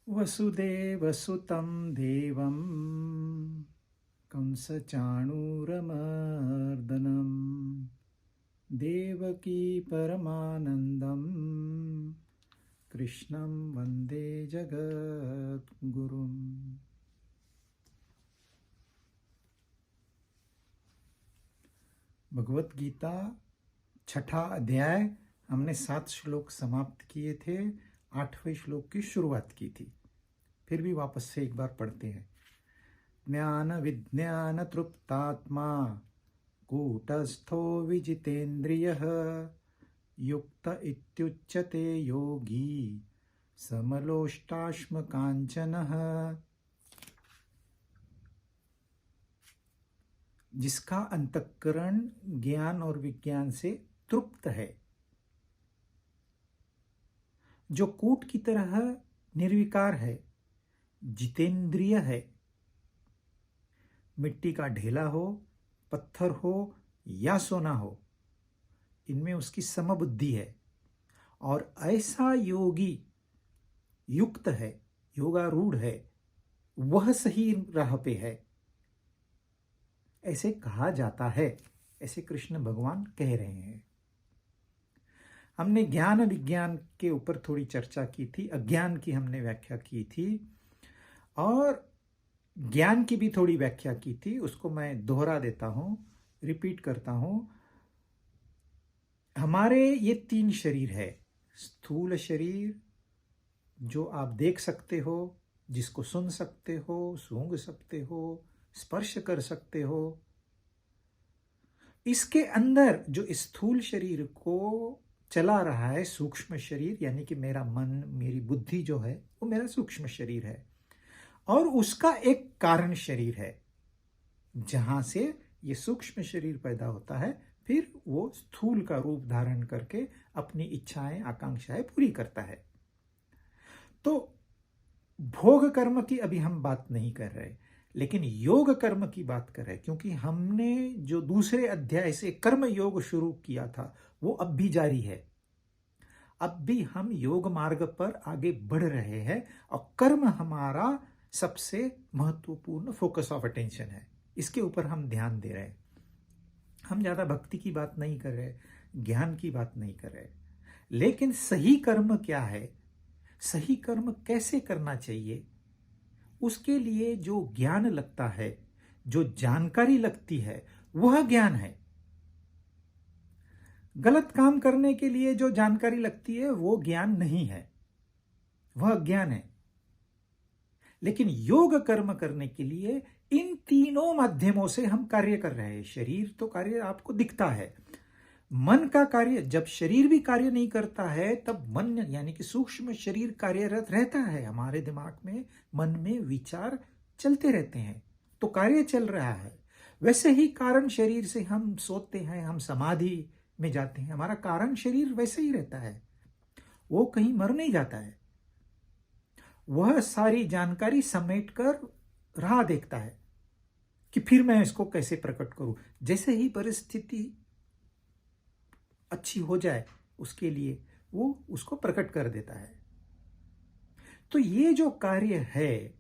वसुदेवसुतं देवं कंसचाणूरमर्दनं देवकी परमानन्दं कृष्णं वन्दे जगद्गुरुम्। भगवत गीता छठा अध्याय हमने 7 श्लोक समाप्त किए थे, 8वें श्लोक की शुरुआत की थी। फिर भी वापस से एक बार पढ़ते हैं। ज्ञान विज्ञान तृप्तात्मा कूटस्थो विजितेन्द्रियः युक्त इत्युच्यते योगी समलोष्टाश्म कांचनः। जिसका अंतःकरण ज्ञान और विज्ञान से तृप्त है, जो कूट की तरह निर्विकार है, जितेंद्रिय है। मिट्टी का ढेला हो, पत्थर हो या सोना हो, इनमें उसकी समबुद्धि है। और ऐसा योगी युक्त है, योगारूढ़ है, वह सही राह पे है, ऐसे कहा जाता है। ऐसे कृष्ण भगवान कह रहे हैं। हमने ज्ञान विज्ञान के ऊपर थोड़ी चर्चा की थी, अज्ञान की हमने व्याख्या की थी और ज्ञान की भी थोड़ी व्याख्या की थी। उसको मैं दोहरा देता हूं, रिपीट करता हूं। हमारे ये 3 शरीर है। स्थूल शरीर जो आप देख सकते हो, जिसको सुन सकते हो, सूंघ सकते हो, स्पर्श कर सकते हो। इसके अंदर जो स्थूल शरीर को चला रहा है सूक्ष्म शरीर, यानी कि मेरा मन, मेरी बुद्धि जो है वो मेरा सूक्ष्म शरीर है। और उसका एक कारण शरीर है जहां से ये सूक्ष्म शरीर पैदा होता है, फिर वो स्थूल का रूप धारण करके अपनी इच्छाएं आकांक्षाएं पूरी करता है। तो भोग कर्म की अभी हम बात नहीं कर रहे, लेकिन योग कर्म की बात कर रहे हैं, क्योंकि हमने जो दूसरे अध्याय से कर्म योग शुरू किया था वो अब भी जारी है। अब भी हम योग मार्ग पर आगे बढ़ रहे हैं और कर्म हमारा सबसे महत्वपूर्ण फोकस ऑफ अटेंशन है। इसके ऊपर हम ध्यान दे रहे हैं। हम ज्यादा भक्ति की बात नहीं कर रहे, ज्ञान की बात नहीं कर रहे। लेकिन सही कर्म क्या है, सही कर्म कैसे करना चाहिए, उसके लिए जो ज्ञान लगता है, जो जानकारी लगती है, वह ज्ञान है। गलत काम करने के लिए जो जानकारी लगती है वो ज्ञान नहीं है, वह ज्ञान है। लेकिन योग कर्म करने के लिए इन तीनों माध्यमों से हम कार्य कर रहे हैं। शरीर तो कार्य आपको दिखता है, मन का कार्य, जब शरीर भी कार्य नहीं करता है तब मन यानी कि सूक्ष्म शरीर कार्यरत रहता है। हमारे दिमाग में, मन में विचार चलते रहते हैं, तो कार्य चल रहा है। वैसे ही कारण शरीर से हम सोते हैं, हम समाधि में जाते हैं, हमारा कारण शरीर वैसे ही रहता है, वो कहीं मर नहीं जाता है। वह सारी जानकारी समेटकर राह देखता है कि फिर मैं इसको कैसे प्रकट करूं। जैसे ही परिस्थिति अच्छी हो जाए उसके लिए वो उसको प्रकट कर देता है। तो ये जो कार्य है,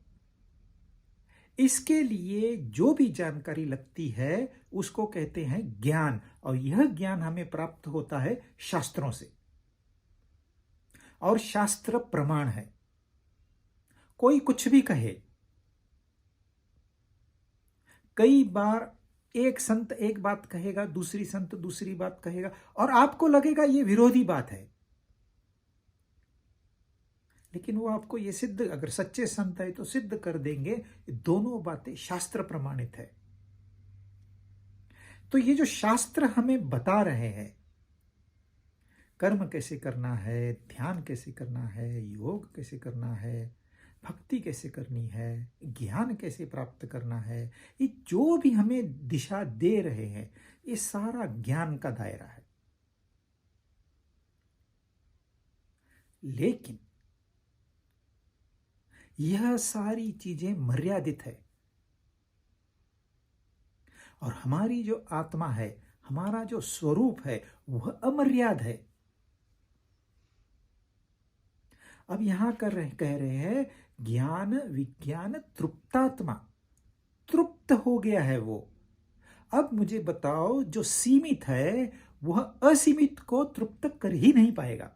इसके लिए जो भी जानकारी लगती है उसको कहते हैं ज्ञान। और यह ज्ञान हमें प्राप्त होता है शास्त्रों से, और शास्त्र प्रमाण है। कोई कुछ भी कहे, कई बार एक संत एक बात कहेगा, दूसरी संत दूसरी बात कहेगा, और आपको लगेगा ये विरोधी बात है, लेकिन वो आपको ये सिद्ध, अगर सच्चे संत है तो सिद्ध कर देंगे दोनों बातें शास्त्र प्रमाणित है। तो ये जो शास्त्र हमें बता रहे हैं, कर्म कैसे करना है, ध्यान कैसे करना है, योग कैसे करना है, भक्ति कैसे करनी है, ज्ञान कैसे प्राप्त करना है, ये जो भी हमें दिशा दे रहे हैं, ये सारा ज्ञान का दायरा है। लेकिन यह सारी चीजें मर्यादित है, और हमारी जो आत्मा है, हमारा जो स्वरूप है, वह अमर्याद है। अब यहां कह रहे हैं ज्ञान विज्ञान तृप्तात्मा, तृप्त हो गया है वो। अब मुझे बताओ, जो सीमित है वह असीमित को तृप्त कर ही नहीं पाएगा।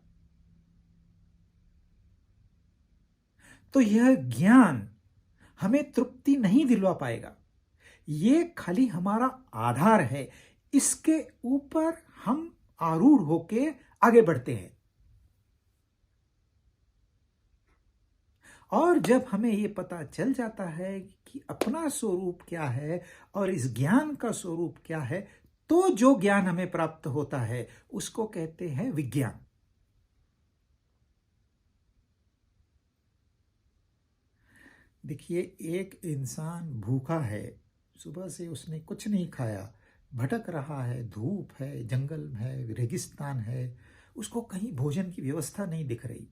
तो यह ज्ञान हमें तृप्ति नहीं दिलवा पाएगा, ये खाली हमारा आधार है, इसके ऊपर हम आरूढ़ होके आगे बढ़ते हैं। और जब हमें ये पता चल जाता है कि अपना स्वरूप क्या है और इस ज्ञान का स्वरूप क्या है, तो जो ज्ञान हमें प्राप्त होता है उसको कहते हैं विज्ञान। देखिए, एक इंसान भूखा है, सुबह से उसने कुछ नहीं खाया, भटक रहा है, धूप है, जंगल है, रेगिस्तान है, उसको कहीं भोजन की व्यवस्था नहीं दिख रही।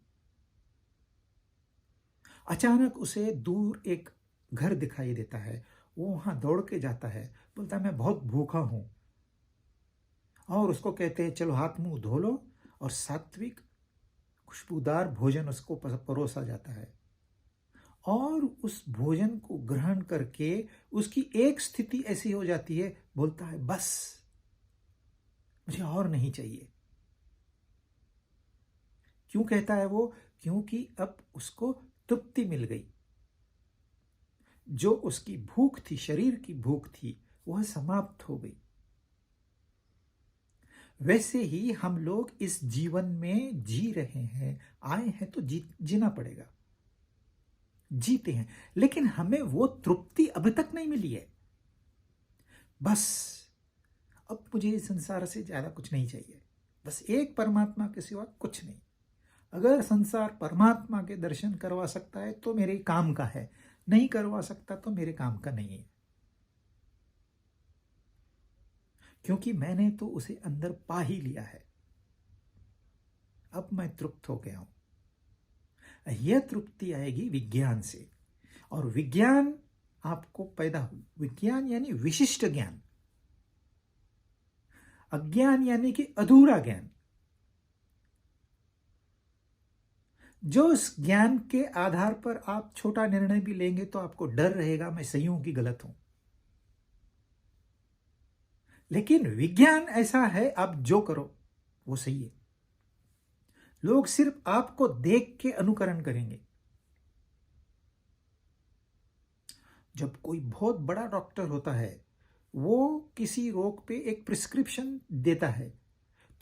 अचानक उसे दूर एक घर दिखाई देता है, वो वहां दौड़ के जाता है, बोलता है मैं बहुत भूखा हूं। और उसको कहते हैं चलो हाथ मुंह धो लो, और सात्विक खुशबूदार भोजन उसको परोसा जाता है। और उस भोजन को ग्रहण करके उसकी एक स्थिति ऐसी हो जाती है, बोलता है बस मुझे और नहीं चाहिए। क्यों कहता है वो? क्योंकि अब उसको तृप्ति मिल गई। जो उसकी भूख थी, शरीर की भूख थी, वह समाप्त हो गई। वैसे ही हम लोग इस जीवन में जी रहे हैं, आए हैं तो जीना पड़ेगा, जीते हैं, लेकिन हमें वो तृप्ति अभी तक नहीं मिली है। बस अब मुझे इस संसार से ज्यादा कुछ नहीं चाहिए, बस एक परमात्मा के सिवा कुछ नहीं। अगर संसार परमात्मा के दर्शन करवा सकता है तो मेरे काम का है, नहीं करवा सकता तो मेरे काम का नहीं है, क्योंकि मैंने तो उसे अंदर पा ही लिया है। अब मैं तृप्त हो गया हूं। यह तृप्ति आएगी विज्ञान से, और विज्ञान आपको पैदा हो, विज्ञान यानी विशिष्ट ज्ञान, अज्ञान यानी कि अधूरा ज्ञान। जो इस ज्ञान के आधार पर आप छोटा निर्णय भी लेंगे तो आपको डर रहेगा मैं सही हूं कि गलत हूं। लेकिन विज्ञान ऐसा है, आप जो करो वो सही है। लोग सिर्फ आपको देख के अनुकरण करेंगे। जब कोई बहुत बड़ा डॉक्टर होता है, वो किसी रोग पे एक प्रिस्क्रिप्शन देता है,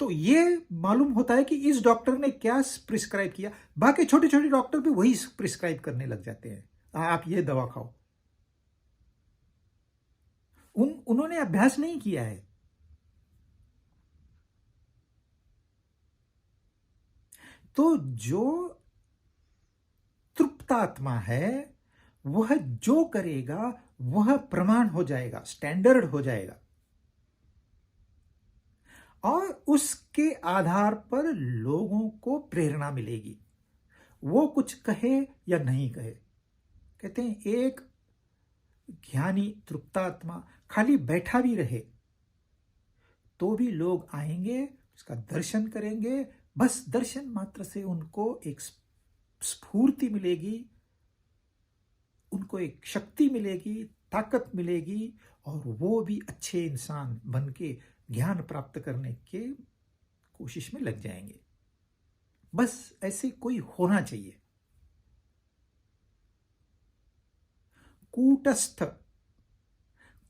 तो ये मालूम होता है कि इस डॉक्टर ने क्या प्रिस्क्राइब किया, बाकी छोटे छोटे डॉक्टर भी वही प्रिस्क्राइब करने लग जाते हैं, आप ये दवा खाओ। उन्होंने अभ्यास नहीं किया है। तो जो तृप्तात्मा है वह जो करेगा वह प्रमाण हो जाएगा, स्टैंडर्ड हो जाएगा, और उसके आधार पर लोगों को प्रेरणा मिलेगी, वो कुछ कहे या नहीं कहे। कहते हैं एक ज्ञानी तृप्तात्मा खाली बैठा भी रहे तो भी लोग आएंगे, उसका दर्शन करेंगे, बस दर्शन मात्र से उनको एक स्फूर्ति मिलेगी, उनको एक शक्ति मिलेगी, ताकत मिलेगी, और वो भी अच्छे इंसान बन के ज्ञान प्राप्त करने के कोशिश में लग जाएंगे। बस ऐसे कोई होना चाहिए। कूटस्थ,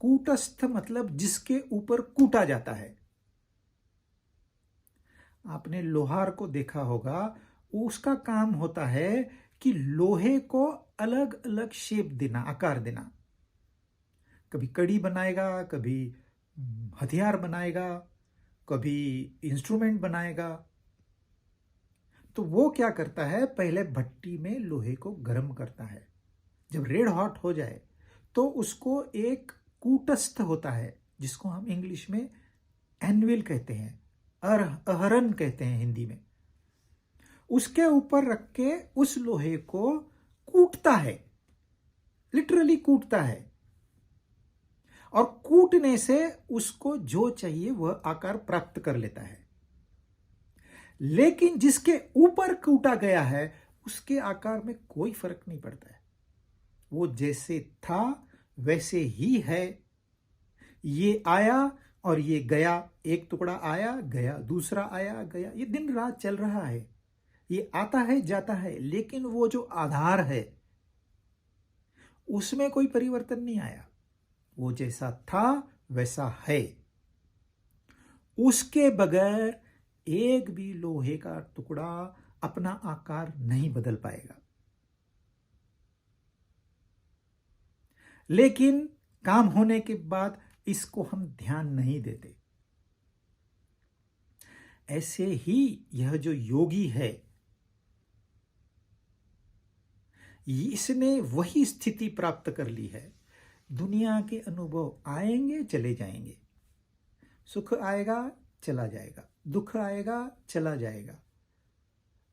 कूटस्थ मतलब जिसके ऊपर कूटा जाता है। आपने लोहार को देखा होगा, उसका काम होता है कि लोहे को अलग अलग शेप देना, आकार देना। कभी कड़ी बनाएगा, कभी हथियार बनाएगा, कभी इंस्ट्रूमेंट बनाएगा। तो वो क्या करता है, पहले भट्टी में लोहे को गर्म करता है, जब रेड हॉट हो जाए तो उसको एक कूटस्थ होता है, जिसको हम इंग्लिश में एनविल कहते हैं, अहरन कहते हैं हिंदी में, उसके ऊपर रख के उस लोहे को कूटता है, लिटरली कूटता है, और कूटने से उसको जो चाहिए वह आकार प्राप्त कर लेता है। लेकिन जिसके ऊपर कूटा गया है उसके आकार में कोई फर्क नहीं पड़ता है। वो जैसे था वैसे ही है। ये आया और ये गया, एक टुकड़ा आया गया, दूसरा आया गया, ये दिन रात चल रहा है। ये आता है जाता है, लेकिन वो जो आधार है उसमें कोई परिवर्तन नहीं आया। वो जैसा था वैसा है। उसके बगैर एक भी लोहे का टुकड़ा अपना आकार नहीं बदल पाएगा। लेकिन काम होने के बाद इसको हम ध्यान नहीं देते। ऐसे ही यह जो योगी है, इसने वही स्थिति प्राप्त कर ली है। दुनिया के अनुभव आएंगे चले जाएंगे, सुख आएगा चला जाएगा, दुख आएगा चला जाएगा,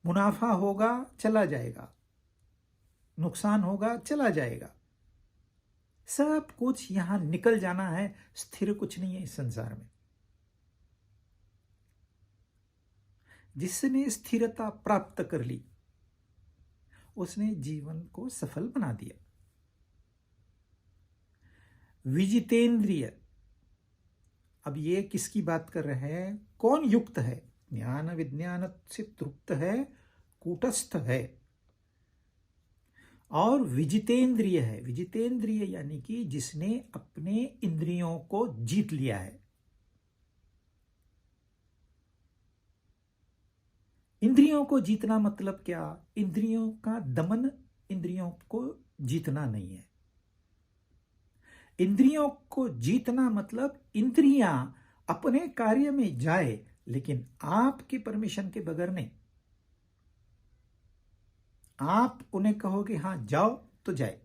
मुनाफा होगा चला जाएगा, नुकसान होगा चला जाएगा। सब कुछ यहां निकल जाना है, स्थिर कुछ नहीं है इस संसार में। जिसने स्थिरता प्राप्त कर ली उसने जीवन को सफल बना दिया। विजितेंद्रिय, अब ये किसकी बात कर रहे हैं? कौन युक्त है? ज्ञान विज्ञान से तृप्त है, कूटस्थ है और विजितेंद्रिय है। विजितेंद्रिय यानी कि जिसने अपने इंद्रियों को जीत लिया है। इंद्रियों को जीतना मतलब क्या? इंद्रियों का दमन, इंद्रियों को जीतना नहीं है। इंद्रियों को जीतना मतलब इंद्रियां अपने कार्य में जाए, लेकिन आपके परमिशन के बगैर नहीं। आप उन्हें कहोगे हां जाओ तो जाए,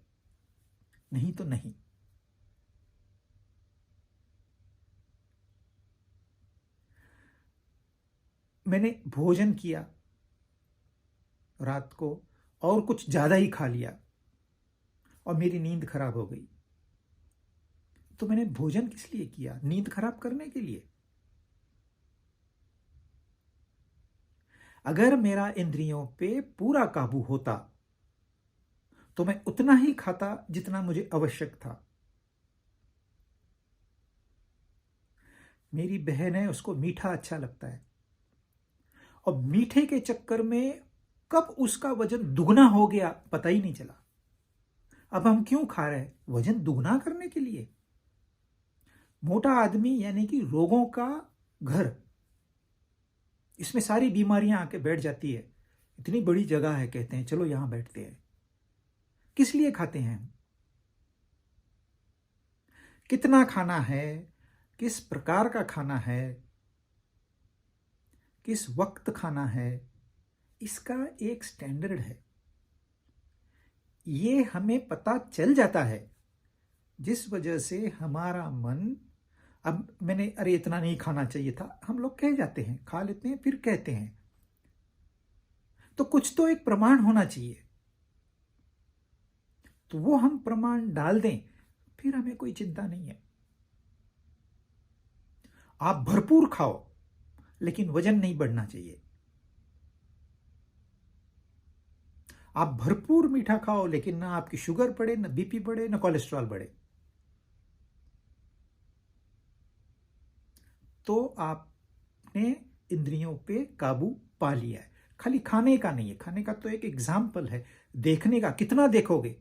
नहीं तो नहीं। मैंने भोजन किया रात को और कुछ ज्यादा ही खा लिया और मेरी नींद खराब हो गई, तो मैंने भोजन किस लिए किया? नींद खराब करने के लिए? अगर मेरा इंद्रियों पे पूरा काबू होता तो मैं उतना ही खाता जितना मुझे आवश्यक था। मेरी बहन है, उसको मीठा अच्छा लगता है और मीठे के चक्कर में कब उसका वजन दुगना हो गया पता ही नहीं चला। अब हम क्यों खा रहे हैं? वजन दुगना करने के लिए। मोटा आदमी यानी कि रोगों का घर, इसमें सारी बीमारियां आके बैठ जाती है। इतनी बड़ी जगह है, कहते हैं चलो यहां बैठते हैं। किस लिए खाते हैं? कितना खाना है, किस प्रकार का खाना है, किस वक्त खाना है, इसका एक स्टैंडर्ड है। ये हमें पता चल जाता है, जिस वजह से हमारा मन, अब मैंने अरे इतना नहीं खाना चाहिए था, हम लोग कह जाते हैं, खा लेते हैं, फिर कहते हैं। तो कुछ तो एक प्रमाण होना चाहिए, तो वो हम प्रमाण डाल दें, फिर हमें कोई चिंता नहीं है। आप भरपूर खाओ लेकिन वजन नहीं बढ़ना चाहिए। आप भरपूर मीठा खाओ लेकिन ना आपकी शुगर बढ़े, ना बीपी बढ़े, ना कोलेस्ट्रॉल बढ़े। तो आपने इंद्रियों पे काबू पा लिया है। खाली खाने का नहीं है, खाने का तो एक एग्जाम्पल है। देखने का कितना देखोगे?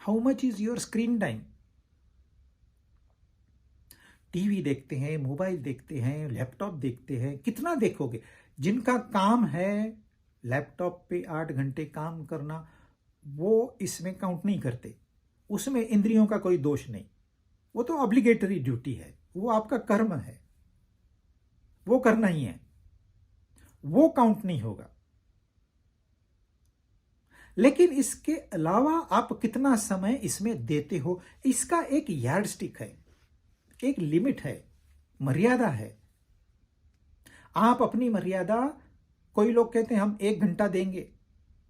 How much is your screen time? TV देखते हैं, मोबाइल देखते हैं, लैपटॉप देखते हैं, कितना देखोगे? जिनका काम है लैपटॉप पे 8 घंटे काम करना, वो इसमें काउंट नहीं करते। उसमें इंद्रियों का कोई दोष नहीं, वो तो ऑब्लिगेटरी ड्यूटी है, वो आपका कर्म है, वो करना ही है, वो काउंट नहीं होगा। लेकिन इसके अलावा आप कितना समय इसमें देते हो, इसका एक यार्डस्टिक है, एक लिमिट है, मर्यादा है। आप अपनी मर्यादा, कोई लोग कहते हैं हम 1 घंटा देंगे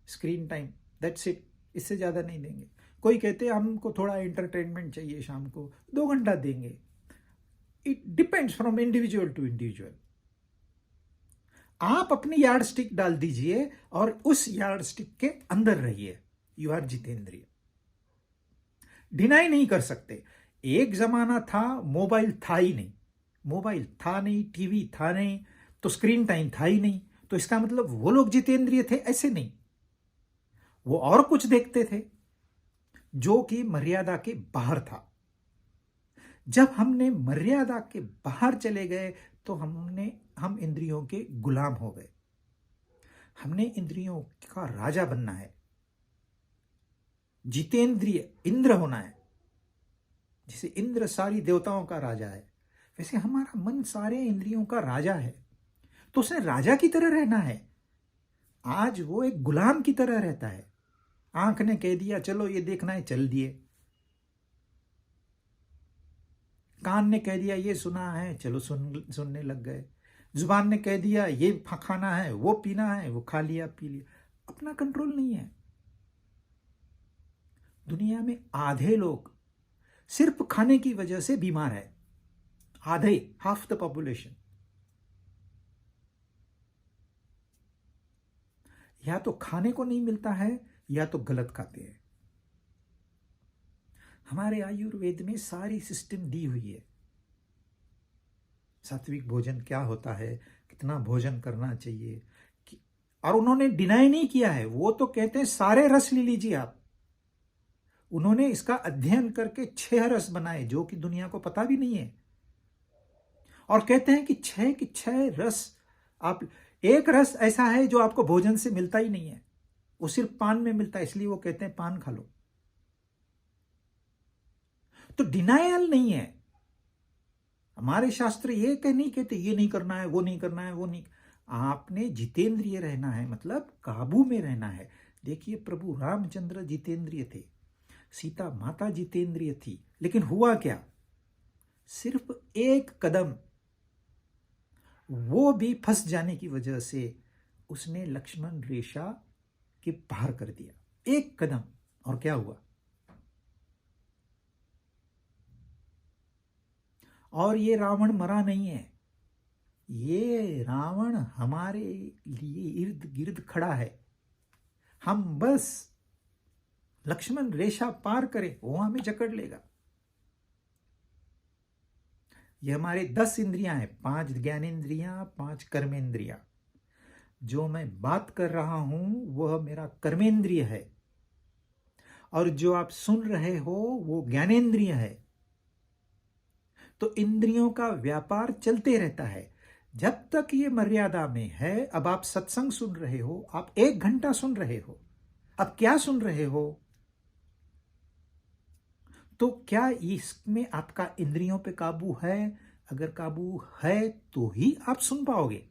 स्क्रीन टाइम, दैट्स इट, इससे ज्यादा नहीं देंगे। कोई कहते हैं हमको थोड़ा एंटरटेनमेंट चाहिए, शाम को 2 घंटा देंगे। It depends from individual to individual. आप अपनी यार्ड स्टिक डाल दीजिए और उस यार्ड स्टिक के अंदर रहिए, यू आर जितेंद्रिय। डिनाई नहीं कर सकते। एक जमाना था मोबाइल था ही नहीं, मोबाइल था नहीं, टीवी था नहीं, तो स्क्रीन टाइम था ही नहीं, तो इसका मतलब वो लोग जितेंद्रिय थे ऐसे नहीं। वो और कुछ देखते थे जो कि मर्यादा के बाहर था। जब हमने मर्यादा के बाहर चले गए तो हम इंद्रियों के गुलाम हो गए। हमने इंद्रियों का राजा बनना है, जितेंद्रिय इंद्र होना है। जैसे इंद्र सारी देवताओं का राजा है, वैसे हमारा मन सारे इंद्रियों का राजा है। तो उसने राजा की तरह रहना है। आज वो एक गुलाम की तरह रहता है। आंख ने कह दिया चलो ये देखना है, चल दिए। कान ने कह दिया ये सुना है, चलो सुनने लग गए। जुबान ने कह दिया ये खाना है, वो पीना है, वो खा लिया, पी लिया। अपना कंट्रोल नहीं है। दुनिया में आधे लोग सिर्फ खाने की वजह से बीमार है। आधे, हाफ द पॉपुलेशन। या तो खाने को नहीं मिलता है या तो गलत खाते हैं। हमारे आयुर्वेद में सारी सिस्टम दी हुई है। सात्विक भोजन क्या होता है, कितना भोजन करना चाहिए, और उन्होंने डिनाई नहीं किया है। वो तो कहते हैं सारे रस ले लीजिए आप। उन्होंने इसका अध्ययन करके 6 रस बनाए जो कि दुनिया को पता भी नहीं है, और कहते हैं कि 6 रस आप, एक रस ऐसा है जो आपको भोजन से मिलता ही नहीं है, वो सिर्फ पान में मिलता है, इसलिए वो कहते हैं पान खा लो। तो डिनायल नहीं है। हमारे शास्त्र ये नहीं कहते ये नहीं करना है, वो नहीं करना है, वो नहीं। आपने जितेंद्रिय रहना है, मतलब काबू में रहना है। देखिए प्रभु रामचंद्र जितेंद्रिय थे, सीता माता जितेंद्रिय थी, लेकिन हुआ क्या? सिर्फ एक कदम वो भी फंस जाने की वजह से उसने लक्ष्मण रेखा के पार कर दिया। एक कदम, और क्या हुआ? और ये रावण मरा नहीं है, ये रावण हमारे लिए इर्द गिर्द खड़ा है। हम बस लक्ष्मण रेखा पार करें, वो हमें जकड़ लेगा। ये हमारे 10 इंद्रियां हैं, 5 ज्ञानेंद्रियां, 5 कर्मेंद्रियां। जो मैं बात कर रहा हूं वह मेरा कर्मेंद्रिय है, और जो आप सुन रहे हो वो ज्ञानेंद्रिय है। तो इंद्रियों का व्यापार चलते रहता है जब तक ये मर्यादा में है। अब आप सत्संग सुन रहे हो, आप 1 घंटा सुन रहे हो, अब क्या सुन रहे हो? तो क्या इसमें आपका इंद्रियों पे काबू है? अगर काबू है तो ही आप सुन पाओगे।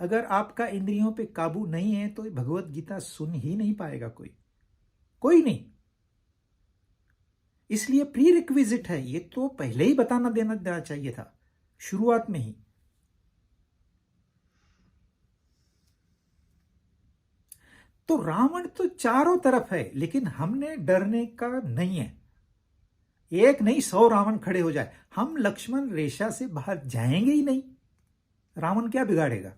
अगर आपका इंद्रियों पे काबू नहीं है तो भगवत गीता सुन ही नहीं पाएगा कोई नहीं। इसलिए प्री रिक्विजिट है, ये तो पहले ही देना चाहिए था शुरुआत में ही। तो रावण तो चारों तरफ है, लेकिन हमने डरने का नहीं है। एक नहीं 100 रावण खड़े हो जाए, हम लक्ष्मण रेखा से बाहर जाएंगे ही नहीं। रावण क्या बिगाड़ेगा?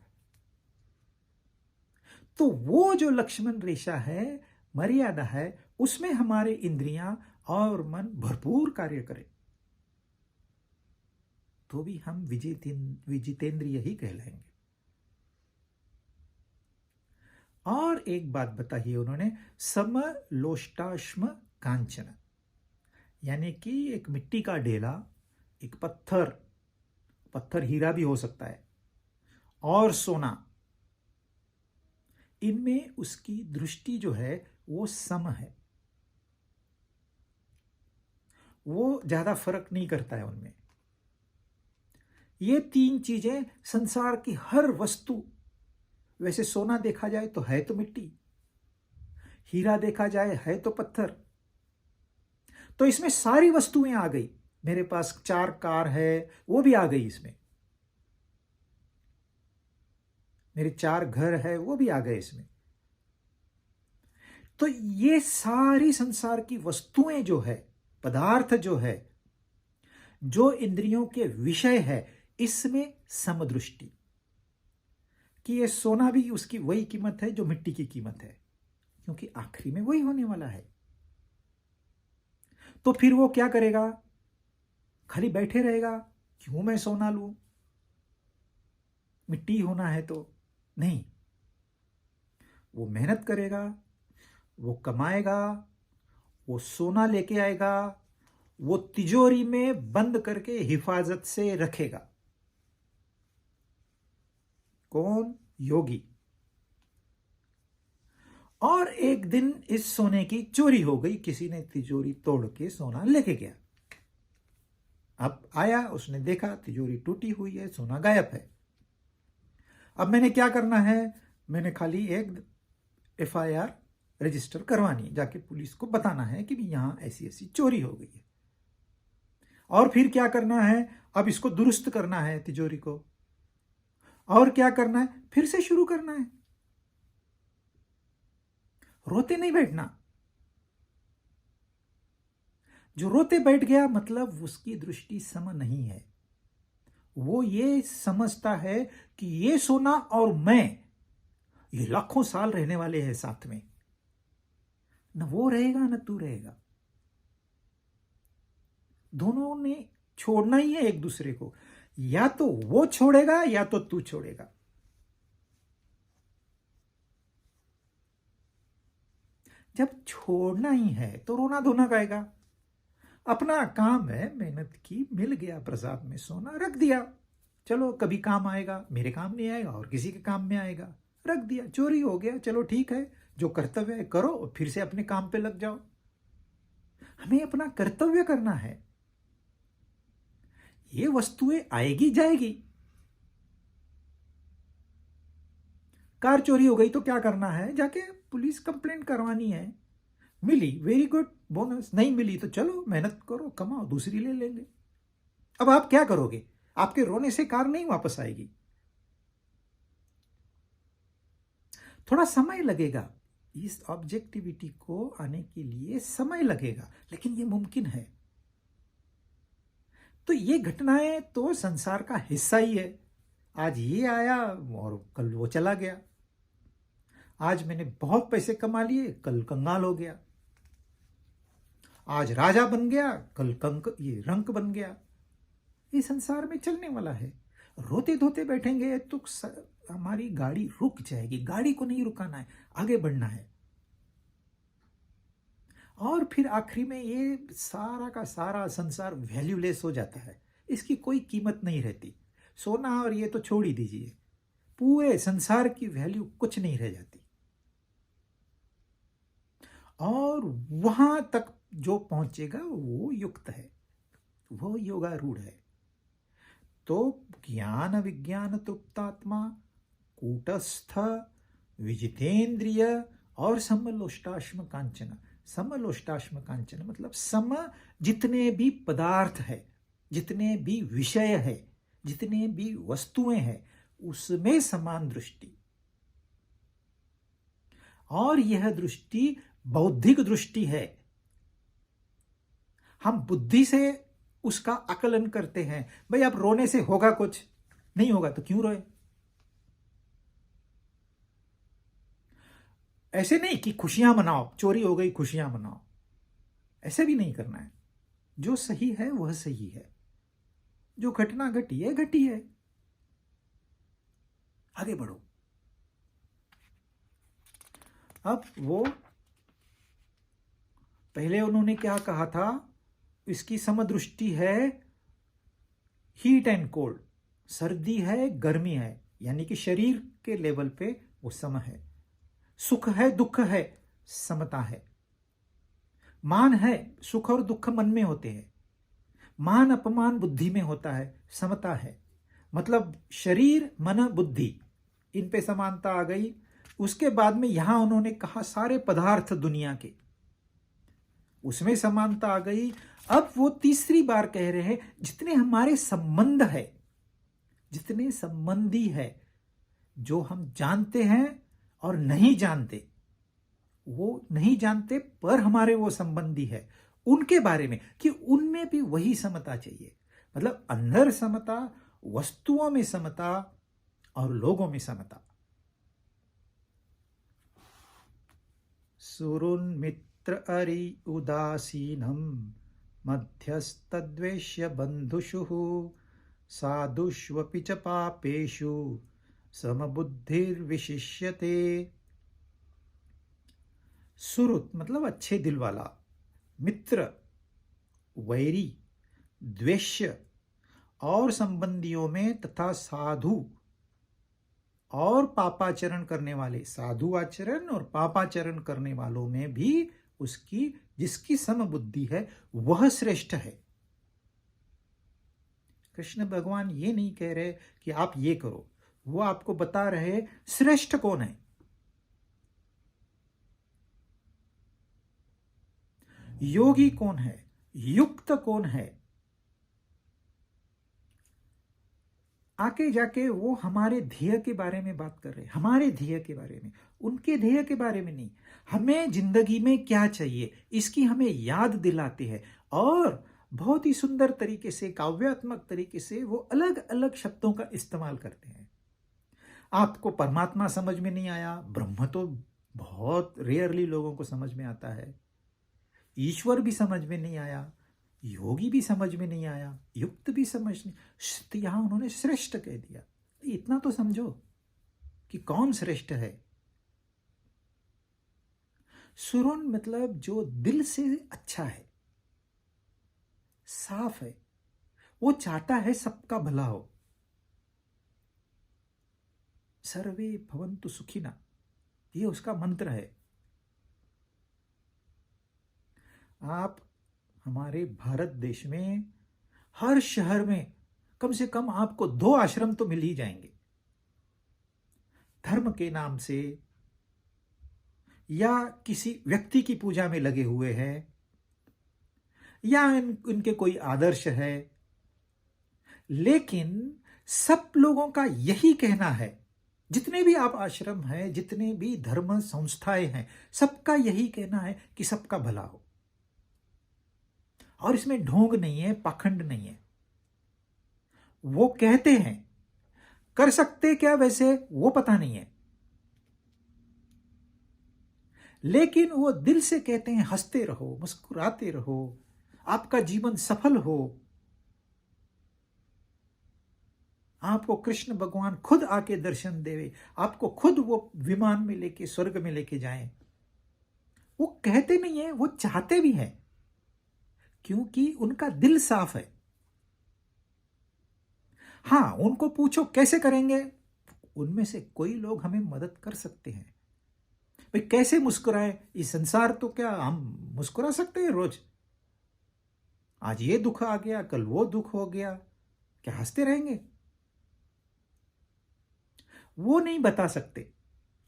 तो वो जो लक्ष्मण रेखा है, मर्यादा है, उसमें हमारे इंद्रियां और मन भरपूर कार्य करें तो भी हम विजितेंद्रिय ही कहलाएंगे। और एक बात बताइए उन्होंने, समलोष्टाश्म कांचन, यानी कि एक मिट्टी का ढेला, एक पत्थर हीरा भी हो सकता है, और सोना, इनमें उसकी दृष्टि जो है वो सम है। वो ज्यादा फर्क नहीं करता है उनमें। ये 3 चीजें संसार की हर वस्तु, वैसे सोना देखा जाए तो है तो मिट्टी, हीरा देखा जाए है तो पत्थर, तो इसमें सारी वस्तुएं आ गई। मेरे पास 4 कार है, वो भी आ गई इसमें। मेरे 4 घर है, वो भी आ गए इसमें। तो ये सारी संसार की वस्तुएं जो है, पदार्थ जो है, जो इंद्रियों के विषय है, इसमें समदृष्टि। कि ये सोना भी उसकी वही कीमत है जो मिट्टी की कीमत है, क्योंकि आखिरी में वही होने वाला है। तो फिर वो क्या करेगा? खाली बैठे रहेगा, क्यों मैं सोना लूं, मिट्टी होना है तो? नहीं, वो मेहनत करेगा, वो कमाएगा, वो सोना लेके आएगा, वो तिजोरी में बंद करके हिफाजत से रखेगा। कौन? योगी। और एक दिन इस सोने की चोरी हो गई, किसी ने तिजोरी तोड़ के सोना लेके गया। अब आया, उसने देखा तिजोरी टूटी हुई है, सोना गायब है। अब मैंने क्या करना है? मैंने खाली एक FIR रजिस्टर करवानी है, जाके पुलिस को बताना है कि यहां ऐसी ऐसी चोरी हो गई है। और फिर क्या करना है? अब इसको दुरुस्त करना है तिजोरी को। और क्या करना है? फिर से शुरू करना है। रोते नहीं बैठना। जो रोते बैठ गया मतलब उसकी दृष्टि सम नहीं है। वो ये समझता है कि ये सोना और मैं, ये लाखों साल रहने वाले हैं साथ में, न वो रहेगा न तू रहेगा, दोनों ने छोड़ना ही है एक दूसरे को। या तो वो छोड़ेगा या तो तू छोड़ेगा। जब छोड़ना ही है तो रोना धोना गाएगा। अपना काम है, मेहनत की, मिल गया प्रसाद में सोना, रख दिया, चलो कभी काम आएगा, मेरे काम नहीं आएगा और किसी के काम में आएगा, रख दिया, चोरी हो गया, चलो ठीक है, जो कर्तव्य है करो, फिर से अपने काम पे लग जाओ। हमें अपना कर्तव्य करना है। ये वस्तुएं आएगी जाएगी। कार चोरी हो गई तो क्या करना है? जाके पुलिस कंप्लेंट करवानी है। मिली, वेरी गुड, बोनस। नहीं मिली तो चलो मेहनत करो, कमाओ, दूसरी ले लेंगे। अब आप क्या करोगे? आपके रोने से कार नहीं वापस आएगी। थोड़ा समय लगेगा, इस ऑब्जेक्टिविटी को आने के लिए समय लगेगा, लेकिन ये मुमकिन है। तो ये घटनाएं तो संसार का हिस्सा ही है। आज ये आया और कल वो चला गया। आज मैंने बहुत पैसे कमा लिए, कल कंगाल हो गया। आज राजा बन गया, कल ये रंक बन गया। ये संसार में चलने वाला है। रोते धोते बैठेंगे तो हमारी गाड़ी रुक जाएगी। गाड़ी को नहीं रुकाना है, आगे बढ़ना है। और फिर आखिरी में ये सारा का सारा संसार वैल्यूलेस हो जाता है, इसकी कोई कीमत नहीं रहती। सोना और ये तो छोड़ ही दीजिए, पूरे संसार की वैल्यू कुछ नहीं रह जाती। और वहां तक जो पहुंचेगा वो युक्त है, वो योगारूढ़ है। तो ज्ञान विज्ञान तृप्तात्मा, कूटस्थ, विजितेंद्रिय और समलोष्टाश्म कांचन। समलोष्टाश्म कांचन मतलब सम जितने भी पदार्थ है, जितने भी विषय है, जितने भी वस्तुएं हैं, उसमें समान दृष्टि। और यह दृष्टि बौद्धिक दृष्टि है। हम बुद्धि से उसका आकलन करते हैं। भाई अब रोने से होगा कुछ? नहीं होगा तो क्यों रोए? ऐसे नहीं कि खुशियां मनाओ, चोरी हो गई खुशियां मनाओ, ऐसे भी नहीं करना है। जो सही है वह सही है, जो घटना घटी है घटी है, आगे बढ़ो। अब वो पहले उन्होंने क्या कहा था? इसकी समदृष्टि है हीट एंड कोल्ड, सर्दी है गर्मी है, यानी कि शरीर के लेवल पे वो सम है। सुख है दुख है, समता है। मान है, सुख और दुख मन में होते हैं। मान अपमान बुद्धि में होता है, समता है। मतलब शरीर मन बुद्धि, इन पे समानता आ गई। उसके बाद में यहां उन्होंने कहा सारे पदार्थ दुनिया के, उसमें समानता आ गई। अब वो तीसरी बार कह रहे हैं जितने हमारे संबंध है, जितने संबंधी है, जो हम जानते हैं और नहीं जानते, वो नहीं जानते पर हमारे वो संबंधी है, उनके बारे में कि उनमें भी वही समता चाहिए। मतलब अंदर समता, वस्तुओं में समता और लोगों में समता। सुरुन्मित्र अरि उदासीनं मध्यस्तद्वेष्य बन्धुषुः साधुष्वपि च पापेषु समबुद्धिर्विशिष्यते। सुहृद मतलब अच्छे दिल वाला, मित्र वैरी, द्वेष्य और संबंधियों में तथा साधु और पापाचरण करने वाले, साधु आचरण और पापाचरण करने वालों में भी उसकी जिसकी समबुद्धि है वह श्रेष्ठ है। कृष्ण भगवान ये नहीं कह रहे कि आप ये करो, वो आपको बता रहे श्रेष्ठ कौन है। योगी कौन है, युक्त कौन है। आके जाके वो हमारे ध्येय के बारे में बात कर रहे हैं, हमारे ध्येय के बारे में, उनके ध्येय के बारे में नहीं। हमें जिंदगी में क्या चाहिए इसकी हमें याद दिलाते हैं और बहुत ही सुंदर तरीके से, काव्यात्मक तरीके से वो अलग अलग शब्दों का इस्तेमाल करते हैं। आपको परमात्मा समझ में नहीं आया, ब्रह्म तो बहुत रेयरली लोगों को समझ में आता है, ईश्वर भी समझ में नहीं आया, योगी भी समझ में नहीं आया, युक्त भी समझ नहीं, तो यहां उन्होंने श्रेष्ठ कह दिया। इतना तो समझो कि कौन श्रेष्ठ है। सुरुन मतलब जो दिल से अच्छा है, साफ है, वो चाहता है सबका भला हो। सर्वे भवन्तु सुखिना, ये उसका मंत्र है। आप हमारे भारत देश में हर शहर में कम से कम आपको 2 आश्रम तो मिल ही जाएंगे, धर्म के नाम से या किसी व्यक्ति की पूजा में लगे हुए हैं या इनके कोई आदर्श है। लेकिन सब लोगों का यही कहना है, जितने भी आप आश्रम हैं, जितने भी धर्म संस्थाएं हैं, सबका यही कहना है कि सबका भला हो। और इसमें ढोंग नहीं है, पाखंड नहीं है। वो कहते हैं, कर सकते क्या वैसे वो पता नहीं है, लेकिन वो दिल से कहते हैं हंसते रहो, मुस्कुराते रहो, आपका जीवन सफल हो। आपको कृष्ण भगवान खुद आके दर्शन देवे, आपको खुद वो विमान में लेके स्वर्ग में लेके जाएं। वो कहते नहीं है, वो चाहते भी हैं, क्योंकि उनका दिल साफ है। हां, उनको पूछो कैसे करेंगे, उनमें से कोई लोग हमें मदद कर सकते हैं। भाई कैसे मुस्कुराए, इस संसार तो क्या हम मुस्कुरा सकते हैं रोज? आज ये दुख आ गया, कल वो दुख हो गया, क्या हंसते रहेंगे? वो नहीं बता सकते।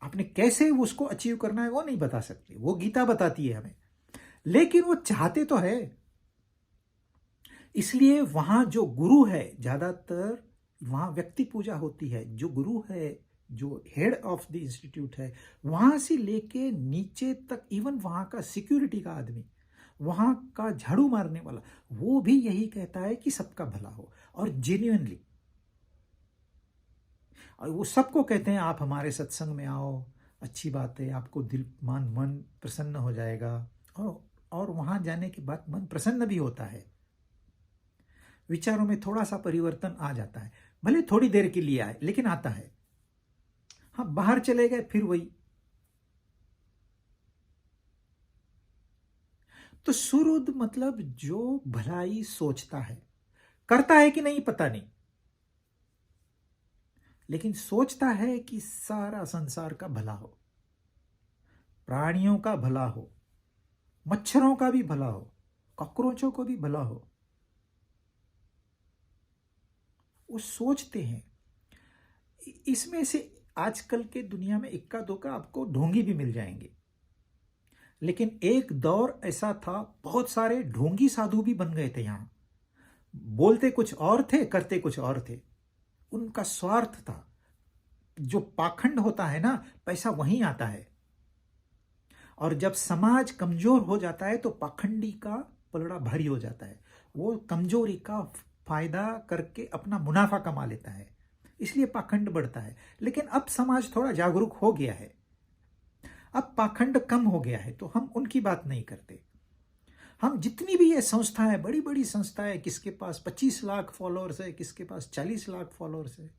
आपने कैसे उसको अचीव करना है वो नहीं बता सकते, वो गीता बताती है हमें, लेकिन वो चाहते तो है। इसलिए वहां जो गुरु है, ज्यादातर वहां व्यक्ति पूजा होती है। जो गुरु है, जो हेड ऑफ द इंस्टीट्यूट है, वहां से लेके नीचे तक, इवन वहां का सिक्योरिटी का आदमी, वहां का झाड़ू मारने वाला, वो भी यही कहता है कि सबका भला हो, और जेन्युइनली। और वो सबको कहते हैं आप हमारे सत्संग में आओ, अच्छी बात है, आपको दिल मन प्रसन्न हो जाएगा। और वहां जाने के बाद मन प्रसन्न भी होता है, विचारों में थोड़ा सा परिवर्तन आ जाता है, भले थोड़ी देर के लिए आए लेकिन आता है। हाँ, बाहर चले गए फिर वही। तो सुहृद मतलब जो भलाई सोचता है, करता है कि नहीं पता नहीं, लेकिन सोचता है कि सारा संसार का भला हो, प्राणियों का भला हो, मच्छरों का भी भला हो, कॉकरोचों को भी भला हो। वो सोचते हैं। इसमें से आजकल के दुनिया में इक्का दुक्का आपको ढोंगी भी मिल जाएंगे, लेकिन एक दौर ऐसा था, बहुत सारे ढोंगी साधु भी बन गए थे। यहां बोलते कुछ और थे, करते कुछ और थे। उनका स्वार्थ था। जो पाखंड होता है ना, पैसा वहीं आता है, और जब समाज कमजोर हो जाता है तो पाखंडी का पलड़ा भारी हो जाता है। वो कमजोरी का फायदा करके अपना मुनाफा कमा लेता है, इसलिए पाखंड बढ़ता है। लेकिन अब समाज थोड़ा जागरूक हो गया है। अब पाखंड कम हो गया है तो हम उनकी बात नहीं करते। हम जितनी भी ये संस्थाएं, बड़ी बड़ी संस्थाएं, किसके पास 25 लाख फॉलोअर्स है, किसके पास 40 लाख फॉलोअर्स है,